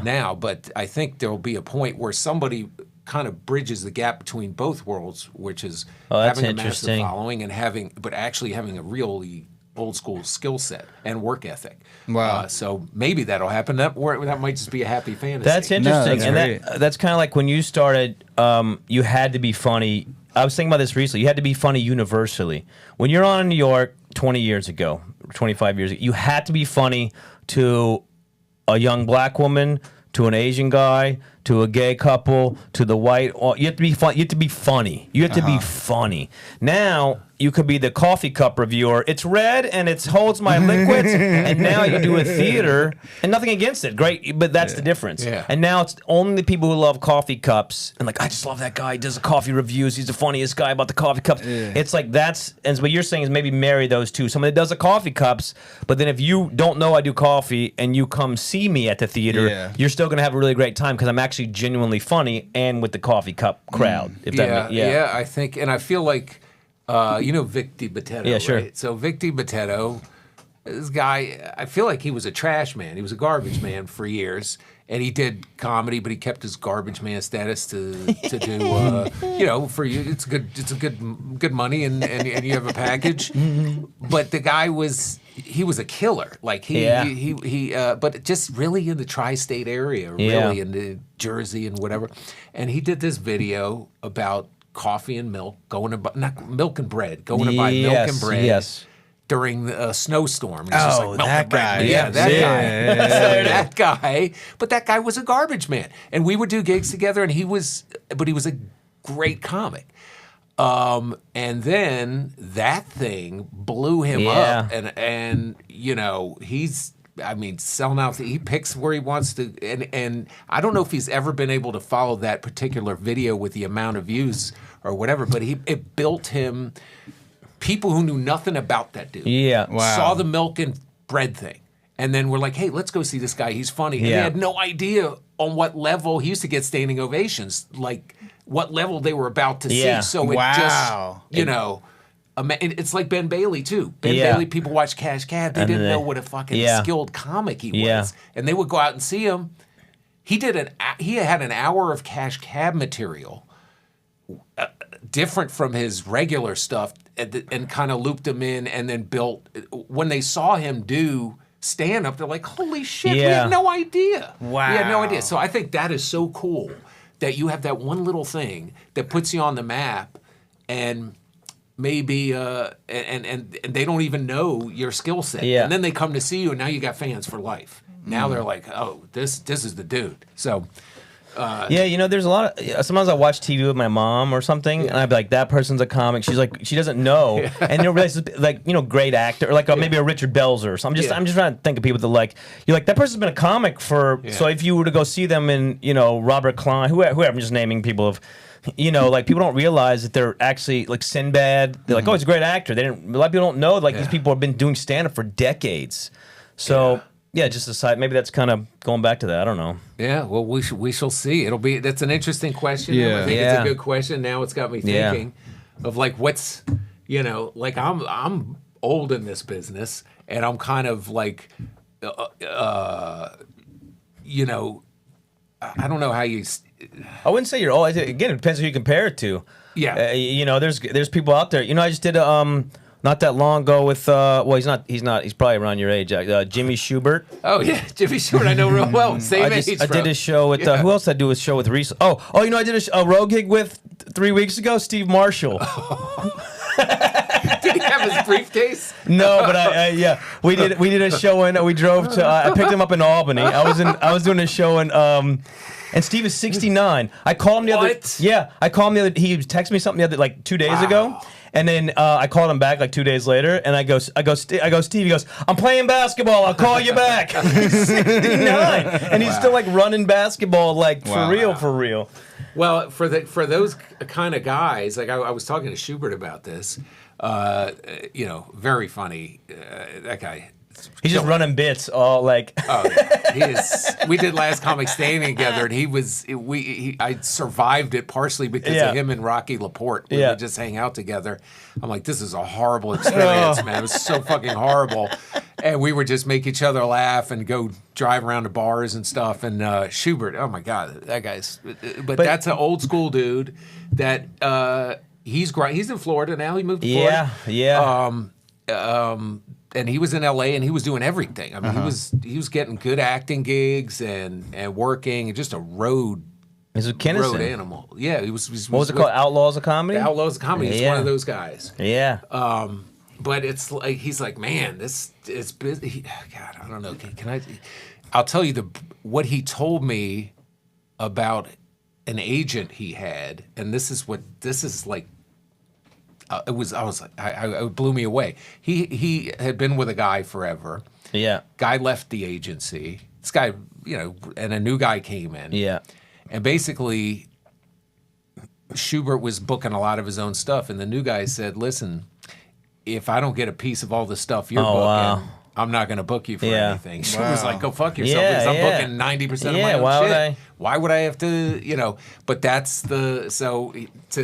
now, but I think there will be a point where somebody kind of bridges the gap between both worlds, which is having a massive following and actually having a really old school skill set and work ethic. Wow. So maybe that'll happen. That might just be a happy fantasy. That's interesting. No, that's kind of like when you started, you had to be funny. I was thinking about this recently. You had to be funny universally. When you're on in New York 20 years ago, 25 years ago, you had to be funny to a young black woman, to an Asian guy, to a gay couple, to the white. You have to be fun. You have to be funny. You have to be funny. Now you could be the coffee cup reviewer. It's red and it holds my liquids. And now you do a theater, and nothing against it. Great, but that's the difference. Yeah. And now it's only the people who love coffee cups and like, I just love that guy. He does the coffee reviews. He's the funniest guy about the coffee cups. Yeah. It's like that's, and what you're saying is maybe marry those two. Someone that does the coffee cups, but then if you don't know I do coffee and you come see me at the theater, you're still gonna have a really great time because I'm actually genuinely funny and with the coffee cup crowd. If that I think, and I feel like. You know Vic DiBitetto, yeah, sure. Right? So Vic DiBitetto, this guy, I feel like he was a trash man. He was a garbage man for years, and he did comedy, but he kept his garbage man status to do. You know, for you, it's good money, and you have a package. But the guy he was a killer. Like but just really in the tri-state area, really in the Jersey and whatever. And he did this video about coffee and milk, not milk and bread, going to buy milk and bread during a snowstorm. And it's just like, that guy. That guy. But that guy was a garbage man. And we would do gigs together, and he was a great comic. And then that thing blew him up, and you know, selling out. He picks where he wants to, and I don't know if he's ever been able to follow that particular video with the amount of views or whatever, but it built him. People who knew nothing about that dude, saw the milk and bread thing, and then we're like, hey, let's go see this guy. He's funny. And they had no idea on what level he used to get standing ovations, like what level they were about to see. So it just, you know. It's like Ben Bailey too. Ben Bailey, people watch Cash Cab. They didn't know what a fucking skilled comic he was, and they would go out and see him. He had an hour of Cash Cab material, different from his regular stuff, and kind of looped him in, and then built. When they saw him do stand up, they're like, "Holy shit, we had no idea! Wow, we had no idea." So I think that is so cool that you have that one little thing that puts you on the map, and maybe and they don't even know your skill set, and then they come to see you, and now you got fans for life. Now they're like, oh, this is the dude. So you know, there's a lot of sometimes I watch TV with my mom or something, and I'd be like, that person's a comic. She's like, she doesn't know, and you'll realize, like, you know, great actor, or like maybe a Richard Belzer. So I'm just trying to think of people that, like, you're like, that person's been a comic for. So if you were to go see them in, you know, Robert Klein, whoever, I'm just naming people of. You know, like, people don't realize that they're actually, like, Sinbad. They're like, oh, he's a great actor. A lot of people don't know, like, these people have been doing stand-up for decades. So, just a side. Maybe that's kind of going back to that. I don't know. Yeah, well, we shall see. That's an interesting question. I think it's a good question. Now it's got me thinking of, like, what's, you know, like, I'm old in this business, and I'm kind of, like, you know, I don't know how you... I wouldn't say you're old. Again, it depends who you compare it to. Yeah. You know, there's people out there. You know, I just did not that long ago with he's probably around your age. Jimmy Schubert. Oh yeah, Jimmy Schubert. I know real well. Same age. I did a show with who else did I do a show with recently? You know, I did a road gig with 3 weeks ago. Steve Marshall. Did he have his briefcase? No, but we did a show and we drove to. I picked him up in Albany. I was doing a show in. And Steve is 69. I called him the other. Yeah, I called him the other. He texted me something like 2 days ago, and then I called him back like 2 days later, and I go, Steve. He goes, I'm playing basketball. I'll call you back. He's 69, and he's still like running basketball, like for real. Well, for those kind of guys, like I was talking to Schubert about this. You know, very funny. That guy. He's just running bits, all like. Oh, he is. We did Last Comic Standing together, and I survived it partially because of him and Rocky Laporte. We would just hang out together. I'm like, this is a horrible experience, man. It was so fucking horrible. And we would just make each other laugh and go drive around to bars and stuff. And Schubert, oh my God, that guy's. But that's an old school dude that he's great. He's in Florida now. He moved to Florida. And he was in L.A. and he was doing everything. I mean, he was getting good acting gigs and working, and just a road animal. Yeah, he was. What was it called? Outlaws of Comedy. Outlaws of Comedy. He's one of those guys. Yeah. But it's like he's like, man, this is busy. God, I don't know. Can I? I'll tell you what he told me about an agent he had, and this is like. It blew me away. He had been with a guy forever. Yeah. Guy left the agency. This guy, and a new guy came in. Yeah. And basically, Schubert was booking a lot of his own stuff, and the new guy said, "Listen, if I don't get a piece of all the stuff you're booking, wow. I'm not going to book you for anything." Schubert was like, "Go fuck yourself, Yeah, because I'm yeah. booking 90% of my Yeah, own why shit. would I? Why would I have to, But that's to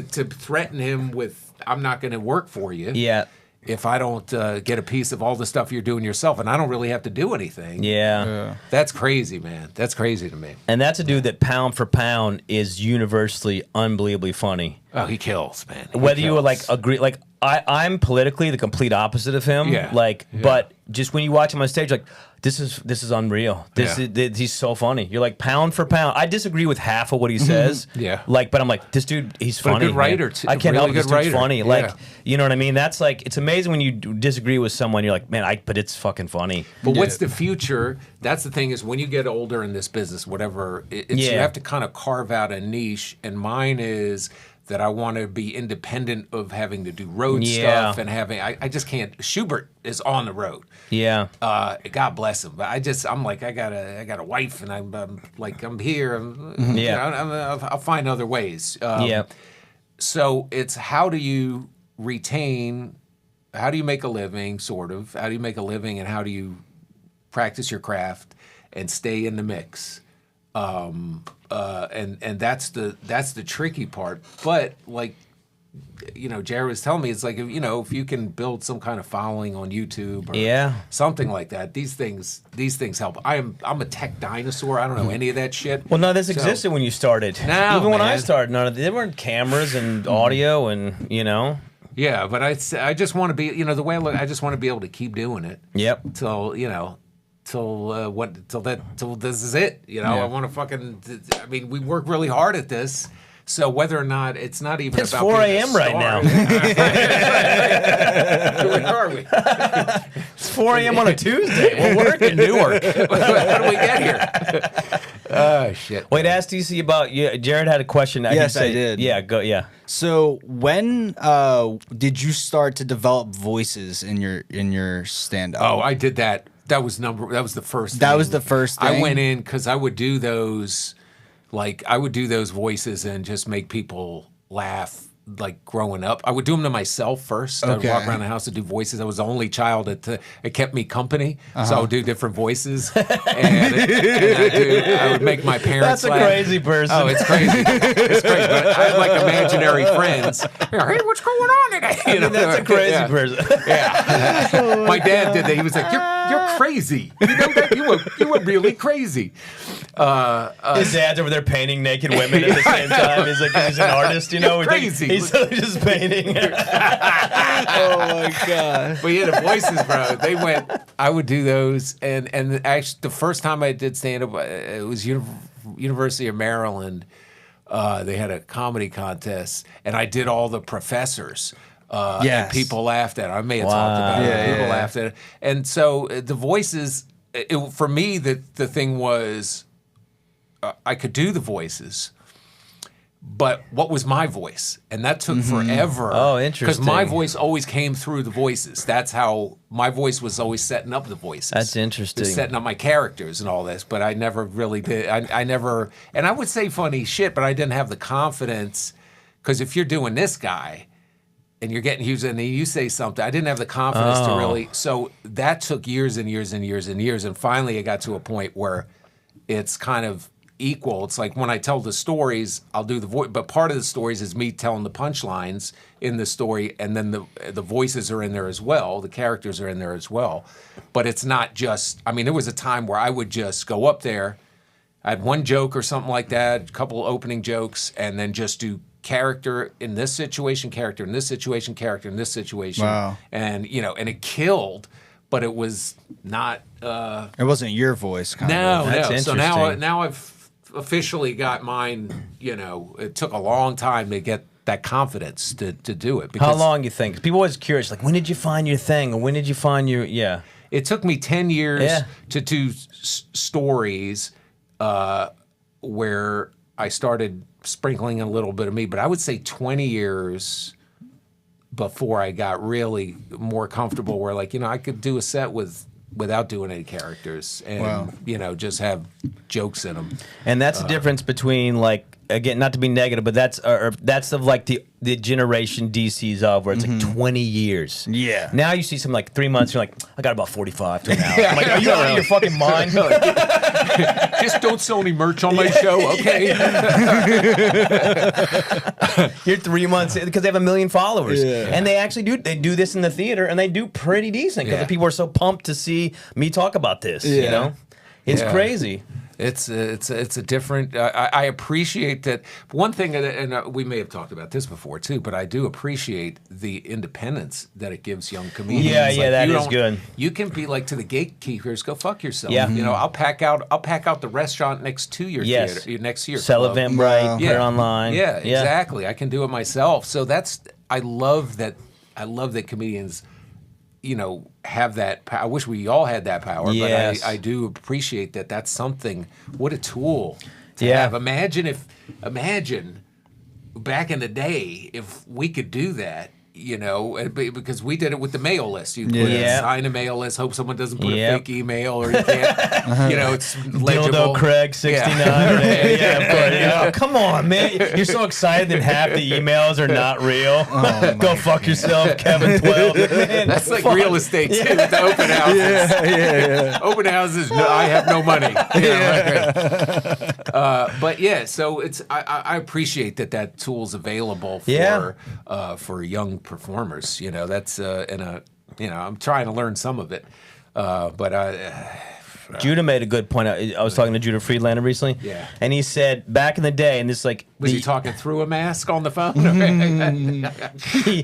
threaten him with, I'm not going to work for you. Yeah. If I don't get a piece of all the stuff you're doing yourself, and I don't really have to do anything. Yeah. That's crazy, man. That's crazy to me. And that's a dude that pound for pound is universally unbelievably funny. Oh, he kills, man. He Whether you would kills. agree, I'm politically the complete opposite of him. Yeah. But just when you watch him on stage, this is unreal. He's so funny. You're like pound for pound. I disagree with half of what he says. Yeah. But I'm like, this dude, he's But a funny. good writer, man. too. I can't Really help it. This good dude's writer. funny. Yeah. You know what I mean? That's it's amazing when you disagree with someone. You're like, man, but it's fucking funny. But what's the future? That's the thing, is when you get older in this business, whatever, you have to kind of carve out a niche. And mine is that I want to be independent of having to do road stuff and having. I just can't. Schubert is on the road. Yeah. God bless him. But I'm like, I got a wife, and I'm here. I'll find other ways. So it's how do you retain? How do you make a living? Sort of. How do you make a living, and how do you practice your craft and stay in the mix? And that's the tricky part. But Jared was telling me, it's like, if you can build some kind of following on YouTube or something like that, these things help. I'm a tech dinosaur. I don't know any of that shit. Well, none of this existed when you started. No, even when I man. started, there weren't cameras and audio and Yeah, but I just want to be, the way I look, I just want to be able to keep doing it. Yep. Till this is it. I want to fucking. I mean, we work really hard at this. So whether or not it's not even It's about 4 being a a.m. right star. now. Where are we? It's 4 a.m. on a Tuesday. We're working. Newark. How do we get here? Oh shit. Wait, ask DC about Jared had a question. Yes, I did. Yeah, go. Yeah. So when did you start to develop voices in your stand-up? Oh, I did that. That was the first. That thing. was the first thing? I went in because I would do those, voices and just make people laugh. Like growing up, I would do them to myself first. I would walk around the house and do voices. I was the only child that it kept me company, so I would do different voices, and I would make my parents. That's a laugh. crazy person. Oh, it's crazy. It's crazy. But I had like imaginary friends. Hey, what's going on today? That's a crazy person. Yeah. My dad did that. He was like, "You're crazy. You know that you were really crazy." His dad's over there painting naked women at the same time. He's like, he's an artist, Crazy. He's just painting. Oh my god! But yeah, the voices, bro. I would do those, and actually, the first time I did stand up, it was University of Maryland. They had a comedy contest, and I did all the professors. And people laughed at it. I may have talked about it. People laughed at it, and so the voices. For me, the thing was, I could do the voices. But what was my voice? And that took forever. Oh, interesting. Because my voice always came through the voices. That's how my voice was always setting up the voices. That's interesting. Just setting up my characters and all this. But I never really did. I never, and I would say funny shit, but I didn't have the confidence. Because if you're doing this guy and you're getting used and you say something, I didn't have the confidence to really. So that took years and years and years and years. And finally it got to a point where it's kind of equal. It's like when I tell the stories, I'll do the voice, but part of the stories is me telling the punchlines in the story, and then the voices are in there as well. The characters are in there as well. But it's not just. I mean, there was a time where I would just go up there. I had one joke or something like that, a couple opening jokes, and then just do character in this situation, character in this situation, character in this situation. Wow. And and it killed, but it was not. It wasn't your voice, kind No, of. That's no. So interesting. now I've officially got mine. It took a long time to get that confidence to do it. How long you think? People always curious, like, when did you find your thing, or when did you find your It took me 10 years Yeah. to do stories where I started sprinkling a little bit of me, but I would say 20 years before I got really more comfortable where like, I could do a set without doing any characters and, just have jokes in them. And that's the difference between like, again, not to be negative, but that's of like the generation DC's of where it's like 20 years. Yeah. Now you see something like 3 months, you're like, I got about 45 to an hour. I'm like, are you out of your fucking mind? Just don't sell any merch on my show, okay? You're 3 months because they have 1 million followers, and they actually do. They do this in the theater, and they do pretty decent because the people are so pumped to see me talk about this. It's crazy. It's a different. I appreciate that. One thing, and we may have talked about this before too, but I do appreciate the independence that it gives young comedians. Yeah, that is good. You can be like to the gatekeepers, go fuck yourself. Yeah. I'll pack out the restaurant next to your theater, next to your sell club. Eventbrite, put it online. Yeah, exactly. I can do it myself. So I love that. I love that comedians, have that power. I wish we all had that power, but I do appreciate that. That's something. What a tool to have. Imagine back in the day if we could do that. Because we did it with the mail list. You sign a mail list, hope someone doesn't put a fake email, or you can't. It's legible. Dildo Craig 69. Of course. Come on, man! You're so excited that half the emails are not real. Go fuck yourself, Kevin 12. Man, that's like real estate too. With the open houses. Yeah. Open houses. No, I have no money. But so it's. I appreciate that tool's available for young performers. That's I'm trying to learn some of it, but Judah made a good point. I was talking to Judah Friedlander recently, and he said back in the day, and this like was he talking through a mask on the phone? he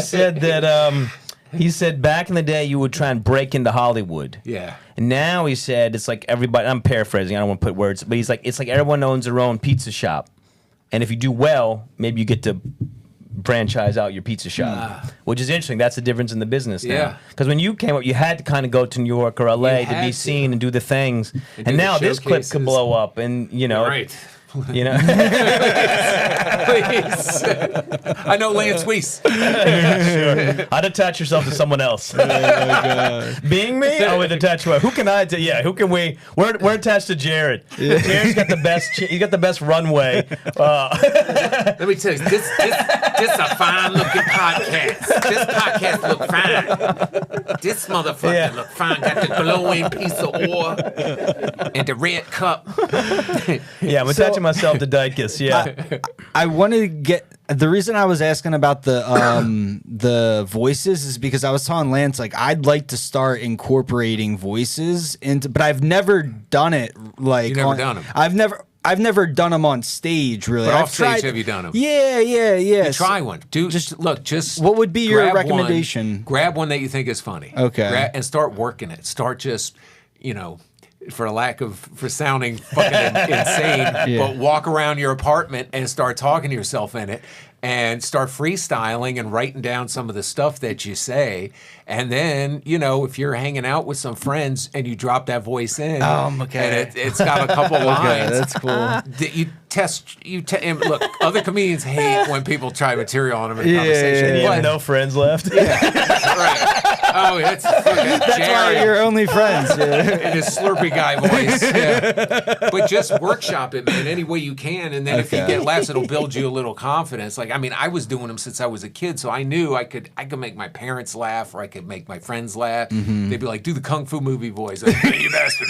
said that he said back in the day you would try and break into Hollywood. Yeah. And now he said it's like everybody. I'm paraphrasing. I don't want to put words, but he's like it's like everyone owns their own pizza shop, and if you do well, maybe you get to franchise out your pizza shop, which is interesting. That's the difference in the business now. Because when you came up, you had to kind of go to New York or LA to be seen and do the things. And now this clip could blow up, and right. You know, please. I know Lance Weiss. Sure. I'd attach yourself to someone else. Oh my God. Being me, I would attach to. Who can I? Who can we? We're attached to Jared. Jared's got the best. He's got the best runway. Let me tell you, this a fine looking podcast. This podcast look fine. This motherfucker look fine. Got the glowing piece of ore and the red cup. I'm attaching myself to Dykas. I wanted to get the reason I was asking about the voices is because I was telling Lance like I'd like to start incorporating voices into, but I've never done it. Like you've never done them. I've never done them on stage, really. But off stage, have you done them? Yeah. You try one. Just what would be your recommendation? Grab one that you think is funny. Okay. And start working it. Start just, for sounding fucking insane, but walk around your apartment and start talking to yourself in it. And start freestyling and writing down some of the stuff that you say. And then, if you're hanging out with some friends and you drop that voice in, and it's got a couple lines. That's cool. And look, other comedians hate when people try material on them in conversation. And you have no friends left. Right. Oh, that's why you're only friends. In his slurpy guy voice. But just workshop it, man, any way you can. And then if you get laughs, it'll build you a little confidence. Like, I was doing them since I was a kid, so I knew I could make my parents laugh, or I could make my friends laugh. Mm-hmm. They'd be like, do the Kung Fu movie voice. Like, hey, you bastard.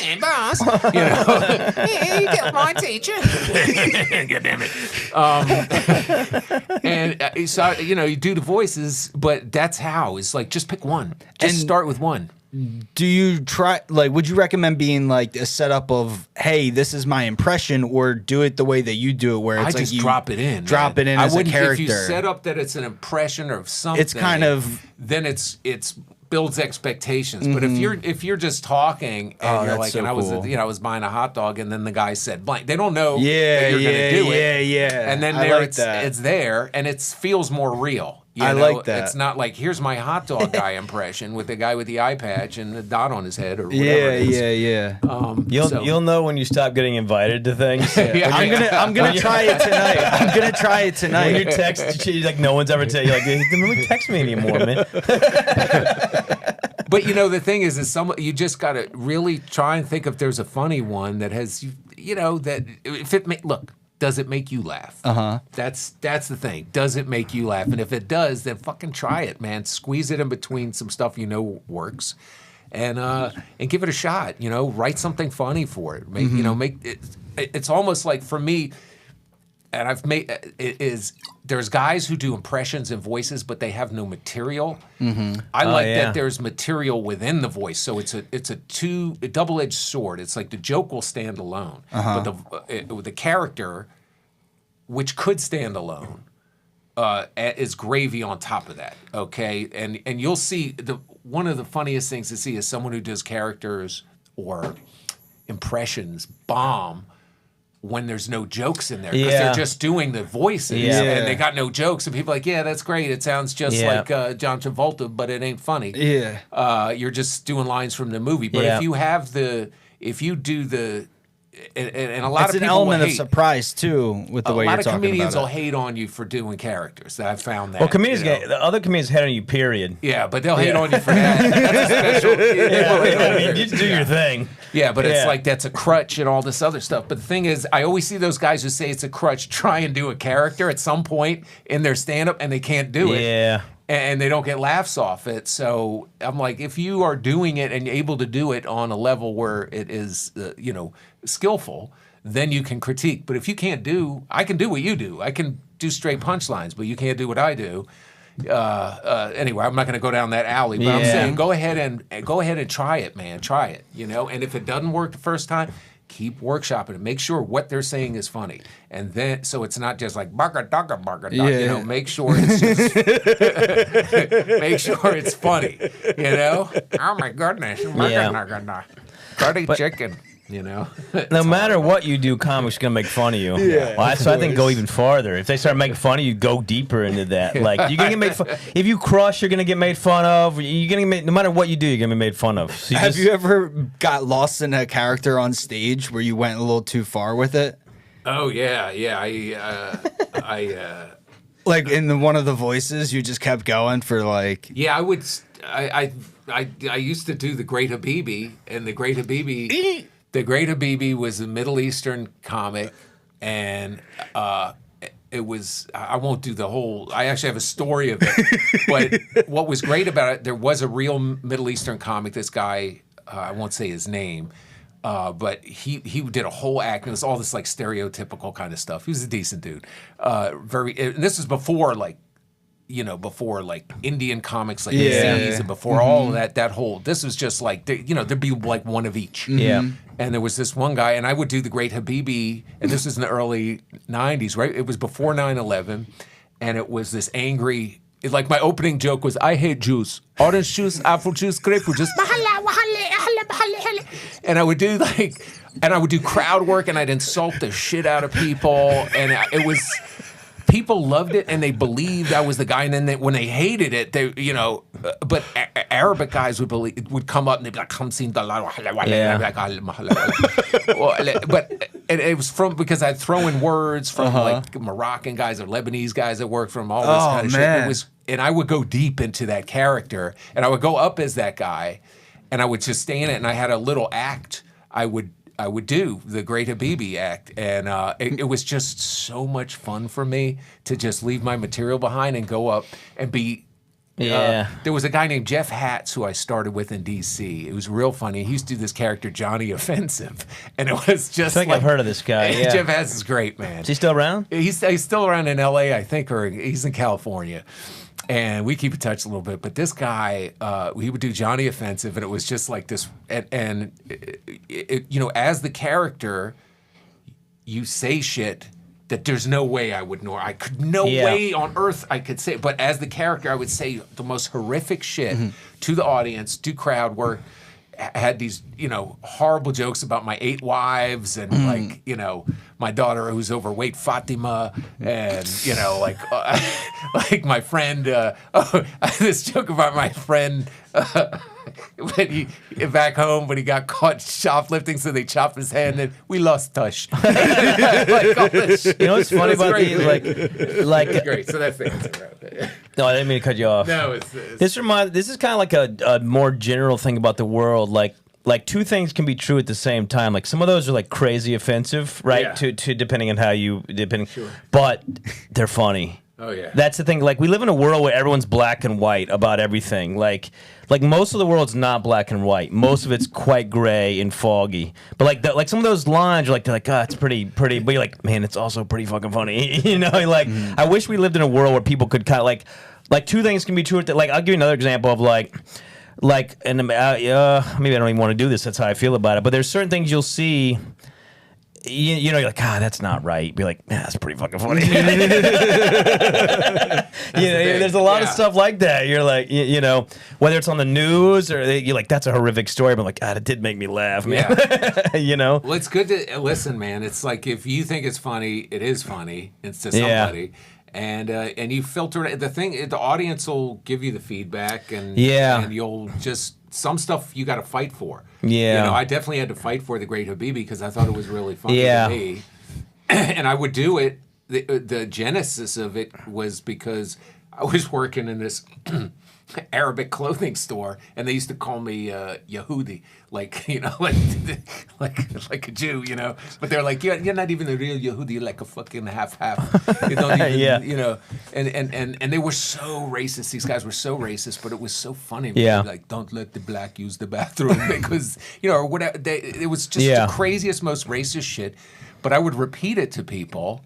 Hey, boss. Hey, you get my teacher. God damn it. And so, you do the voices, but that's how. It's like, just pick one. Just start with one. Do you try, would you recommend being like a setup of, hey, this is my impression, or do it the way that you do it, where it's just drop it in. Drop it in as a character. If you set up that it's an impression of something, it's kind of, then it's builds expectations. Mm-hmm. But if you're just talking and you're like, so and I was cool. I was buying a hot dog and then the guy said blank, they don't know that you're gonna do it. Yeah. And then it's there and it feels more real. I like that. It's not like, here's my hot dog guy impression with the guy with the eye patch and the dot on his head or whatever it is. Yeah. You'll know when you stop getting invited to things. I'm gonna try it tonight. I'm gonna try it tonight. When you text, like no one's ever tell you, like, hey, don't text me anymore, man. But the thing is you just got to really try and think if there's a funny one that has, that if it look. Does it make you laugh? That's the thing. Does it make you laugh? And if it does, then fucking try it, man. Squeeze it in between some stuff works, and give it a shot. Write something funny for it. Make it. It's almost like for me, and I've made it is. There's guys who do impressions and voices, but they have no material. I like that there's material within the voice, so it's a double-edged sword. It's like the joke will stand alone, but the character, which could stand alone, is gravy on top of that. Okay, and you'll see one of the funniest things to see is someone who does characters or impressions bomb when there's no jokes in there because they're just doing the voices and they got no jokes and people are like, yeah, that's great. It sounds just like John Travolta, but it ain't funny. Yeah. You're just doing lines from the movie. But if you do the, and a lot of people it's an element of surprise too with the way you're talking about it. A lot of comedians will hate on you for doing characters. I've found that. Well, the other comedians hate on you, period. Yeah, but they'll hate on you for that. That's a special. You just do your thing. Yeah, but it's like that's a crutch and all this other stuff. But the thing is, I always see those guys who say it's a crutch try and do a character at some point in their stand-up and they can't do it. Yeah. And they don't get laughs off it. So I'm like, if you are doing it and able to do it on a level where it is, skillful, then you can critique. But if you can't I can do what you do. I can do straight punchlines, but you can't do what I do. Anyway, I'm not going to go down that alley. But I'm saying, go ahead and try it, man. Try it. And if it doesn't work the first time, keep workshopping it. Make sure what they're saying is funny, and then so it's not just like barka dogga barka dog. Make sure it's just make sure it's funny. Oh my goodness, curry chicken. No matter what you do, comics gonna make fun of you. So I think go even farther. If they start making fun of you, go deeper into that. Like you're gonna get made fun. If you crush, you're gonna get made fun of. You're gonna no matter what you do, you're gonna be made fun of. So Have you ever got lost in a character on stage where you went a little too far with it? Oh yeah. Like in one of the voices, you just kept going for like. Yeah, I would. I used to do the Great Habibi, and the Great Habibi. The Great Habibi was a Middle Eastern comic, and it was, I won't do the whole, I actually have a story of it, but what was great about it, there was a real Middle Eastern comic, this guy, I won't say his name, but he did a whole act, and it was all this like stereotypical kind of stuff. He was a decent dude. And this was before like Indian comics like Aziz and before all of that whole, this was just like, there'd be like one of each. Yeah. And there was this one guy, and I would do the Great Habibi, and this was in the early 90s, right? It was before 9/11, and it was this angry, like my opening joke was, I hate Jews. Orange juice, apple juice, grapefruit juice. And I would do crowd work, and I'd insult the shit out of people, and it was... People loved it and they believed I was the guy. And then when they hated it, but Arabic guys would come up and they'd be like, "Come see the But it was because I'd throw in words from like Moroccan guys or Lebanese guys that worked from all this kind of shit. It was, and I would go deep into that character, and I would go up as that guy, and I would just stay in it. And I had a little act I would do, the Great Habibi act, and it was just so much fun for me to just leave my material behind and go up and be. There was a guy named Jeff Hatz who I started with in D.C. It was real funny. He used to do this character Johnny Offensive, and it was just. I think I've heard of this guy. Yeah. Jeff Hatz is great, man. Is he still around? He's still around in L.A., I think, or he's in California. And we keep in touch a little bit, but this guy, he would do Johnny Offensive, and it was just like this. And as the character, you say shit that there's no way I would know. I could way on earth I could say. But as the character, I would say the most horrific shit to the audience, do crowd work. Had these, horrible jokes about my 8 wives and my daughter who's overweight, Fatima, and like my friend. This joke about my friend. When he back home when he got caught shoplifting, so they chopped his hand and we lost touch. Like all this shit. You know what's funny about great, these like great. So that's it. No, I didn't mean to cut you off. No, it's this is kind of like a more general thing about the world. Like two things can be true at the same time. Like some of those are like crazy offensive, right? Yeah. To depending on how you Sure. but they're funny. Oh yeah. That's the thing. Like we live in a world where everyone's black and white about everything. Like most of the world's not black and white. Most of it's quite gray and foggy. But like some of those lines, they're like, it's pretty. But you're like, man, it's also pretty fucking funny. You know, like I wish we lived in a world where people could kind of like two things can be true. Like I'll give you another example of and maybe I don't even want to do this. That's how I feel about it. But there's certain things you'll see. You know, you're like, that's not right. Be like, that's pretty fucking funny. There's a lot of stuff like that. You're like, whether it's on the news or you're like, that's a horrific story. But like, it did make me laugh, man. Yeah. Well, it's good to listen, man. It's like if you think it's funny, it is funny. It's to somebody. Yeah. And you filter it. The audience will give you the feedback, and you'll just some stuff you got to fight for. Yeah, I definitely had to fight for The Great Habibi because I thought it was really funny to me, and I would do it. The genesis of it was because I was working in this Arabic clothing store, and they used to call me Yehudi, like a Jew, But they're like, you're not even a real Yehudi, you're like a fucking half. You don't even, And they were so racist. These guys were so racist, but it was so funny. Yeah. Like, don't let the black use the bathroom because or whatever. It was just the craziest, most racist shit. But I would repeat it to people.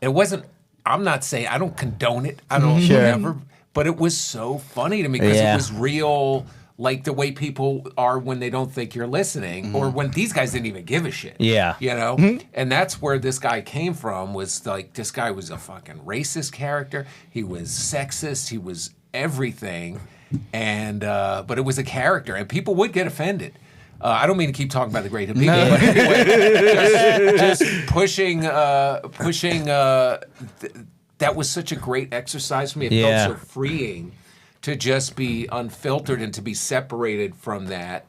It wasn't. I'm not saying I don't condone it. I don't ever. But it was so funny to me because it was real, like the way people are when they don't think you're listening, or when these guys didn't even give a shit. Yeah. And that's where this guy came from. Was like this guy was a fucking racist character. He was sexist. He was everything, and but it was a character, and people would get offended. I don't mean to keep talking about The Great Habibi, but anyway, just pushing. That was such a great exercise for me. It felt so freeing to just be unfiltered and to be separated from that.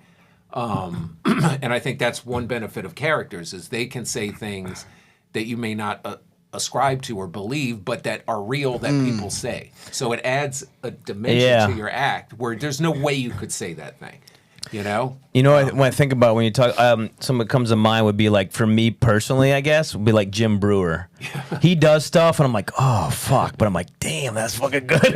And I think that's one benefit of characters is they can say things that you may not ascribe to or believe, but that are real that people say. So it adds a dimension to your act where there's no way you could say that thing. When I think about when you talk, something that comes to mind would be like, for me personally, I guess, would be like Jim Brewer. He does stuff, and I'm like, oh, fuck. But I'm like, damn, that's fucking good.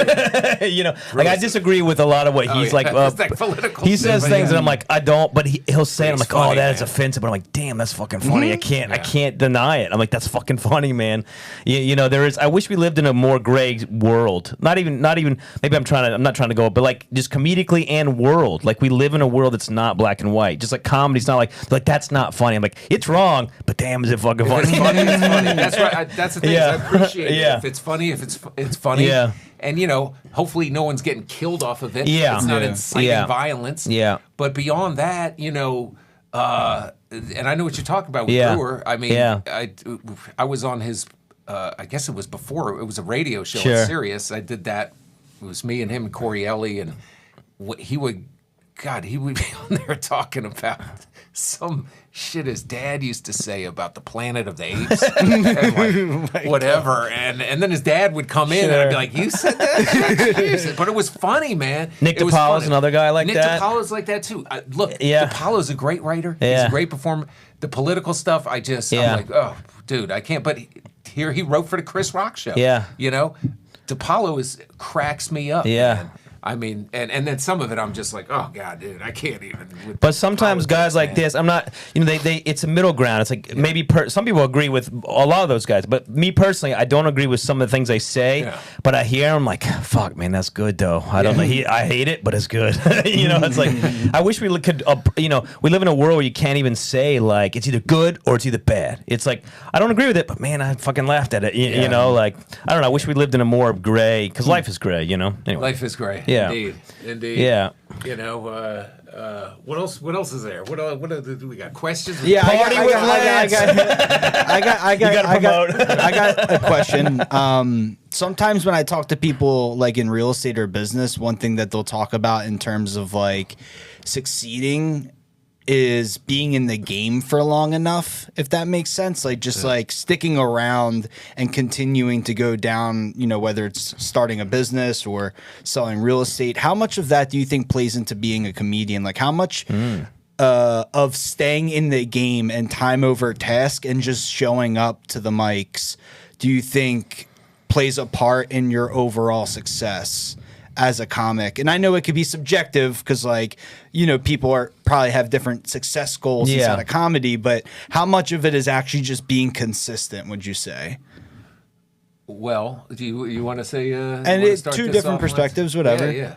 Like I disagree with a lot of what he's like. Political he says things, and I'm like, I don't, but he'll say it. I'm like, funny, that is offensive. But I'm like, damn, that's fucking funny. I can't deny it. I'm like, that's fucking funny, man. There is. I wish we lived in a more gray world. Not even. Maybe I'm not trying to go, but like just comedically and world. Like we live in a world that's not black and white. Just like comedy's not like that's not funny. I'm like, it's wrong, but damn, is it fucking funny? It's funny. That's right. That's the thing. I appreciate it. If it's funny, it's funny. Yeah. And hopefully no one's getting killed off of it. Yeah. It's not inciting violence. Yeah. But beyond that, and I know what you're talking about with Brewer. I mean, I was on his. I guess it was before. It was a radio show on Sirius. I did that. It was me and him and Corey Ellie, and he would be on there talking about some shit his dad used to say about the Planet of the Apes and like whatever. And then his dad would come in and I'd be like, you said that? Jesus. But it was funny, man. Nick DiPaolo's another guy like that. Nick DiPaolo's like that too. DiPaolo's a great writer. He's a great performer. The political stuff, I'm like, oh, dude, I can't. But here he wrote for the Chris Rock show. Yeah. DiPaolo cracks me up. Yeah. Man. I mean, and then some of it, I'm just like, oh God, dude, I can't even. But sometimes guys like this, I'm not. It's a middle ground. It's like maybe some people agree with a lot of those guys, but me personally, I don't agree with some of the things they say. Yeah. But I hear them like, fuck, man, that's good though. I don't know. I hate it, but it's good. It's like I wish we could. We live in a world where you can't even say like it's either good or it's either bad. It's like I don't agree with it, but man, I fucking laughed at it. Like I don't know. I wish we lived in a more gray because life is gray. Anyway. Life is gray. Yeah. Indeed. Yeah. You know, what else? What else is there? What do we got? Questions? Yeah, Party with Lance. I got a question. Sometimes when I talk to people like in real estate or business, one thing that they'll talk about in terms of like succeeding is being in the game for long enough, if that makes sense. Like just like sticking around and continuing to go down, you know, whether it's starting a business or selling real estate. How much of that do you think plays into being a comedian? Like how much of staying in the game and time over task and just showing up to the mics do you think plays a part in your overall success as a comic? And I know it could be subjective because, like, you know, people probably have different success goals inside of comedy, but how much of it is actually just being consistent, would you say? Well, do you want to say? And it's two different perspectives, whatever. Yeah.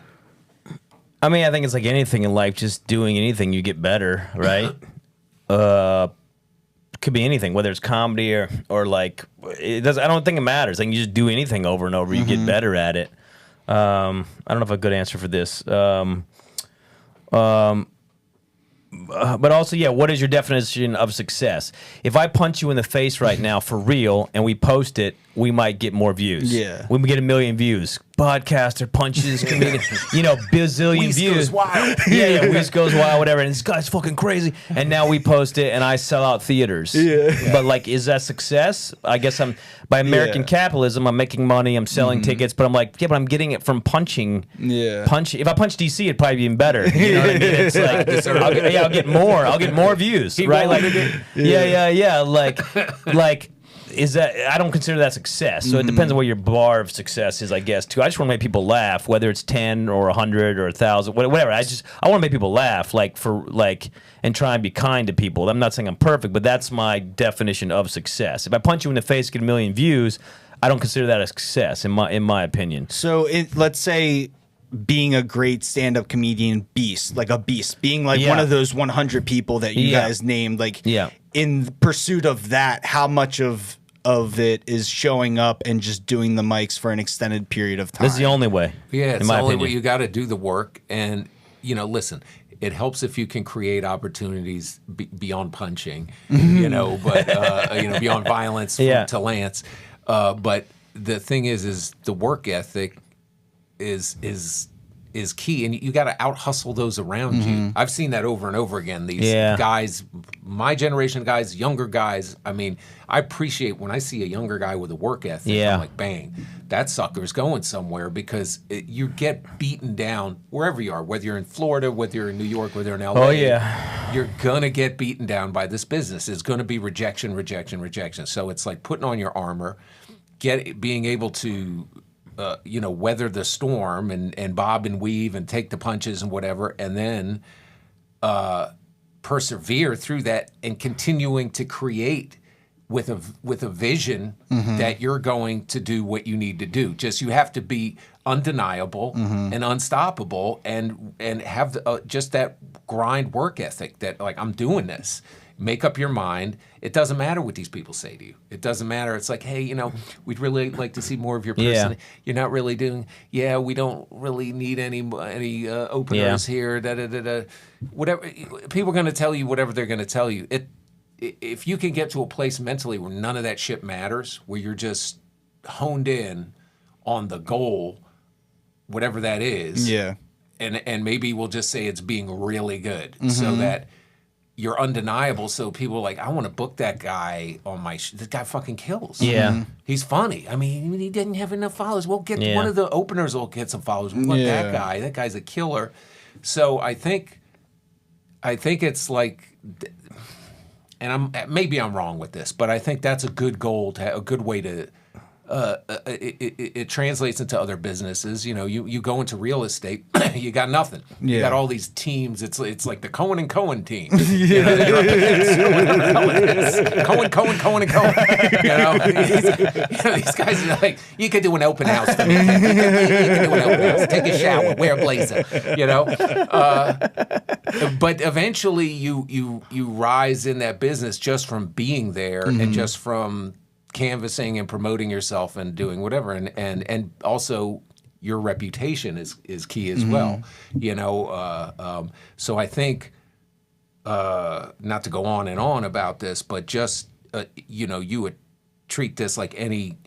I mean, I think it's like anything in life. Just doing anything, you get better, right? Could be anything, whether it's comedy or like it does. I don't think it matters. Like you just do anything over and over, you get better at it. I don't know if I have a good answer for this. But also, yeah, what is your definition of success? If I punch you in the face right now for real and we post it, we might get more views. Yeah. We might get 1 million views. Podcaster punches, comedian, you know, bazillion Weiss views. goes wild. Yeah, Weiss goes wild, whatever. And this guy's fucking crazy. And now we post it and I sell out theaters. Yeah. But like, is that success? I guess by American capitalism, I'm making money, I'm selling tickets, but I'm like, yeah, but I'm getting it from punching. Yeah. If I punch DC, it'd probably be even better. You know what I mean? It's like, I'll get more. I'll get more views. Right? Like, yeah. Like, is that, I don't consider that success. So it depends on what your bar of success is, I guess, too. I just want to make people laugh, whether it's 10 or 100 or 1,000, whatever. I want to make people laugh, and try and be kind to people. I'm not saying I'm perfect, but that's my definition of success. If I punch you in the face, get 1 million views, I don't consider that a success, in my opinion. So let's say being a great stand-up comedian being like one of those 100 people that you guys named, like in pursuit of that, how much of it is showing up and just doing the mics for an extended period of time? This is the only way. Yeah, it's the only way. You got to do the work. And, you know, listen, it helps if you can create opportunities beyond punching, you know, but, beyond violence to Lance. But the thing is the work ethic is key, and you got to out hustle those around you. I've seen that over and over again. These guys, my generation guys, younger guys. I mean, I appreciate when I see a younger guy with a work ethic. I'm like, bang, that sucker's going somewhere, because you get beaten down wherever you are, whether you're in Florida, whether you're in New York, whether you're in LA. You're gonna get beaten down by this business. It's gonna be rejection. So it's like putting on your armor, being able to weather the storm and bob and weave and take the punches and whatever, and then persevere through that and continuing to create with a vision that you're going to do what you need to do. Just you have to be undeniable and unstoppable and have just that grind work ethic that, like, I'm doing this. Make up your mind. It doesn't matter what these people say to you. It doesn't matter. It's like, hey, we'd really like to see more of your person. You're not really doing. Yeah, we don't really need any openers here. Whatever. People are going to tell you whatever they're going to tell you. If you can get to a place mentally where none of that shit matters, where you're just honed in on the goal, whatever that is. Yeah. And maybe we'll just say it's being really good, so that you're undeniable, so people are like, I want to book that guy on my this guy fucking kills. Yeah. He's funny. I mean, he didn't have enough followers. We'll get one of the openers will get some followers. We want that guy. That guy's a killer. So I think it's like, and maybe I'm wrong with this, but I think that's a good goal, a good way to it translates into other businesses. You go into real estate, you got nothing. You got all these teams. It's like the Cohen and Cohen team. Cohen and Cohen. These guys are like, you could do an open house for me. You could do an open house. Take a shower. Wear a blazer. But eventually, you rise in that business just from being there and just from canvassing and promoting yourself and doing whatever, and also your reputation is key as well. You know, so I think not to go on and on about this, but just you know, you would treat this like any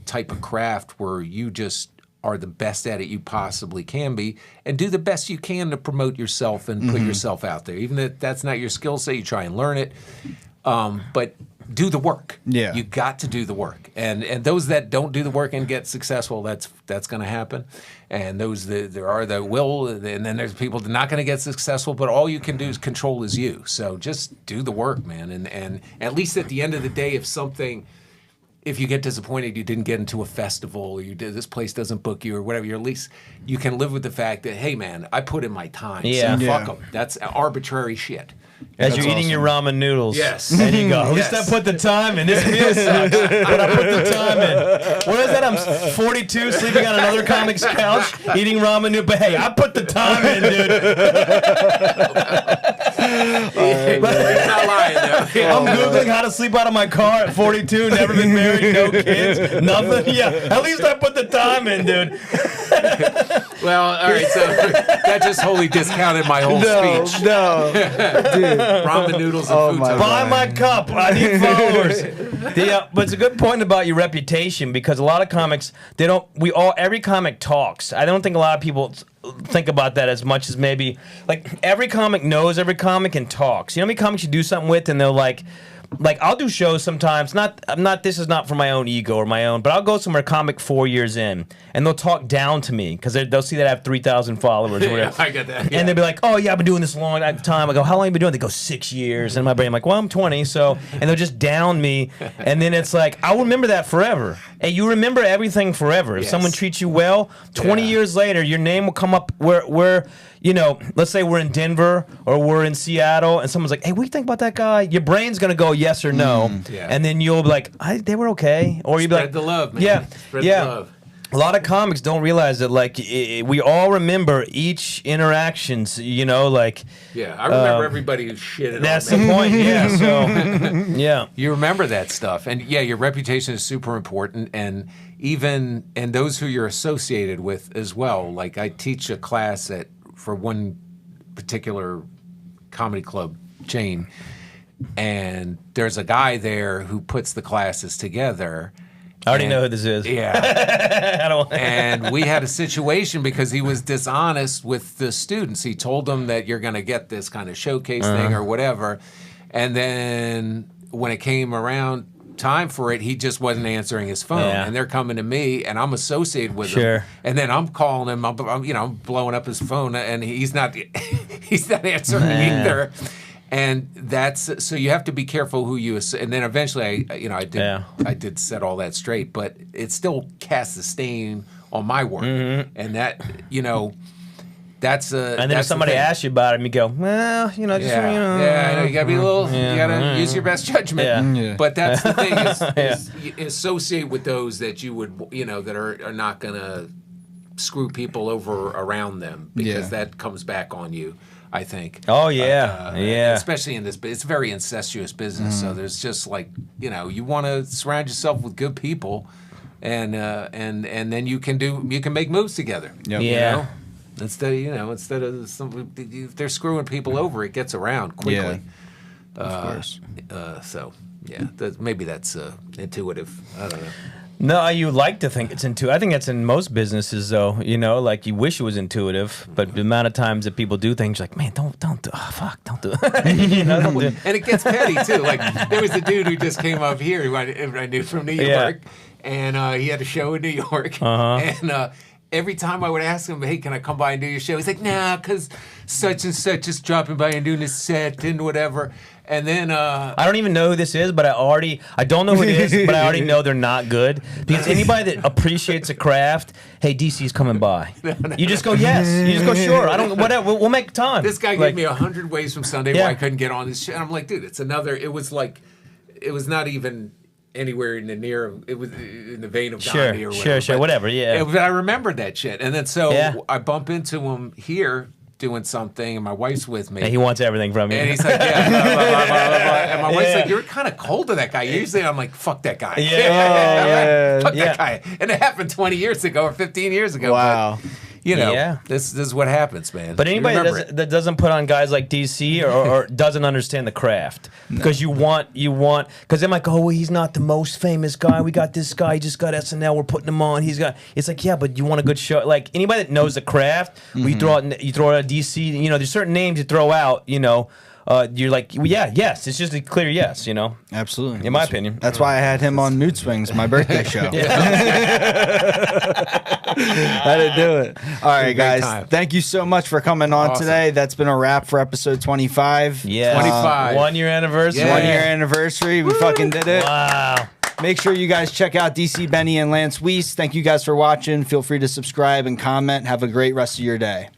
type of craft where you just are the best at it you possibly can be, and do the best you can to promote yourself and put yourself out there. Even if that's not your skill set, you try and learn it, but do the work. Yeah, you got to do the work, and those that don't do the work and get successful, that's going to happen. And those there are that will, and then there's people that are not going to get successful. But all you can do is control is you. So just do the work, man, and at least at the end of the day, if you get disappointed you didn't get into a festival, or this place doesn't book you or whatever, at least you can live with the fact that, hey man, I put in my time. Yeah. So fuck them. That's arbitrary shit. As you're eating your ramen noodles. Yes. And you go, at least I put the time in. This meal sucks, but I put the time in. What is that? I'm 42, sleeping on another comic's couch, eating ramen noodles. But hey, I put the time in, dude. He's not lying, though. I'm Googling how to sleep out of my car at 42, never been married, no kids, nothing. Yeah, at least I put the time in, dude. Well, all right, so that just wholly discounted my whole speech. No, dude. Ramen noodles and food. Buy my cup. I need followers. But it's a good point about your reputation, because a lot of comics, every comic talks. I don't think a lot of people think about that as much as maybe, like, every comic knows every comic and talks. You know how many comics you do something with and they're like, I'll do shows sometimes. This is not for my own ego or my own, but I'll go somewhere comic 4 years in, and they'll talk down to me because they'll see that I have 3,000 followers. Or whatever. Yeah, I get that. Yeah. And they'll be like, "Oh yeah, I've been doing this a long time." I go, "How long have you been doing it?" They go, 6 years. And in my brain, I'm like, "Well, I'm 20." So, and they'll just down me, and then it's like, I'll remember that forever. And you remember everything forever. If someone treats you well, 20 years later, your name will come up where. You know, let's say we're in Denver or we're in Seattle, and someone's like, "Hey, what do you think about that guy?" Your brain's gonna go yes or no, and then you'll be like, "They were okay," or you'll be like, "Spread the love, man." Yeah, Spread the love. A lot of comics don't realize that, like, we all remember each interactions. You know, like. Yeah, I remember everybody who shitted on me. That's the point. Yeah. So. Yeah. You remember that stuff, and yeah, your reputation is super important, and those who you're associated with as well. Like, I teach a class for one particular comedy club chain, and there's a guy there who puts the classes together. I already know who this is. Yeah. And we had a situation because he was dishonest with the students. He told them that you're going to get this kind of showcase thing or whatever, and then when it came around time for it, he just wasn't answering his phone, and they're coming to me, and I'm associated with him, and then I'm calling him, I'm blowing up his phone, and he's not answering either. And that's, so you have to be careful who you, and then eventually I did set all that straight, but it still casts a stain on my work, and that, that's a. And then if somebody asks you about him, you go, well, I know, you gotta be a little, you gotta use your best judgment. Yeah. But that's the thing is you associate with those that you would, that are not gonna screw people over around them, because that comes back on you, I think. Oh yeah, Especially in this, it's a very incestuous business. So there's just like, you want to surround yourself with good people, and then you can make moves together. Yep. Yeah. Instead of if they're screwing people over, it gets around quickly. Yeah. Of course. So yeah, maybe that's intuitive. I don't know. No, you like to think it's intuitive. I think that's in most businesses, though. Like you wish it was intuitive, but the amount of times that people do things, like, man, don't do, don't do it. Don't do it. And it gets petty too. Like, there was a dude who just came up here who I knew from New York, and he had a show in New York, and. Every time I would ask him, "Hey, can I come by and do your show?" He's like, "Nah, because such and such is dropping by and doing this set and whatever." And then I don't even know who this is, but I don't know who it is, but I already know they're not good. Because anybody that appreciates a craft, hey, DC's coming by. You just go, yes. You just go, sure. I don't. Whatever. We'll make time. This guy gave me 100 ways from Sunday why I couldn't get on this shit. And I'm like, dude, it's another. It was not even anywhere in it was in the vein of Gandhi or whatever. Sure, whatever, yeah. But I remembered that shit. And then I bump into him here doing something, and my wife's with me. And he wants everything from you. And he's like, yeah, blah, blah, blah, blah, blah. And my wife's like, you're kind of cold to that guy. Usually I'm like, fuck that guy. Fuck that guy. And it happened 20 years ago or 15 years ago. Wow. But, this is what happens, man. But anybody that doesn't put on guys like DC or doesn't understand the craft, because you want, because they're like, oh, well, he's not the most famous guy. We got this guy, he just got SNL. We're putting him on. It's like, yeah, but you want a good show. Like anybody that knows the craft, you throw out a DC. There's certain names you throw out. You're like, well, yes. It's just a clear yes. Absolutely. In my opinion, that's why I had him on Mood Swings, my birthday show. Had to do it. All right, guys. Thank you so much for coming on today. That's been a wrap for episode 25. Yeah, 25. 1 year anniversary. Yeah. 1 year anniversary. We fucking did it. Wow. Make sure you guys check out DC Benny and Lance Weiss. Thank you guys for watching. Feel free to subscribe and comment. Have a great rest of your day.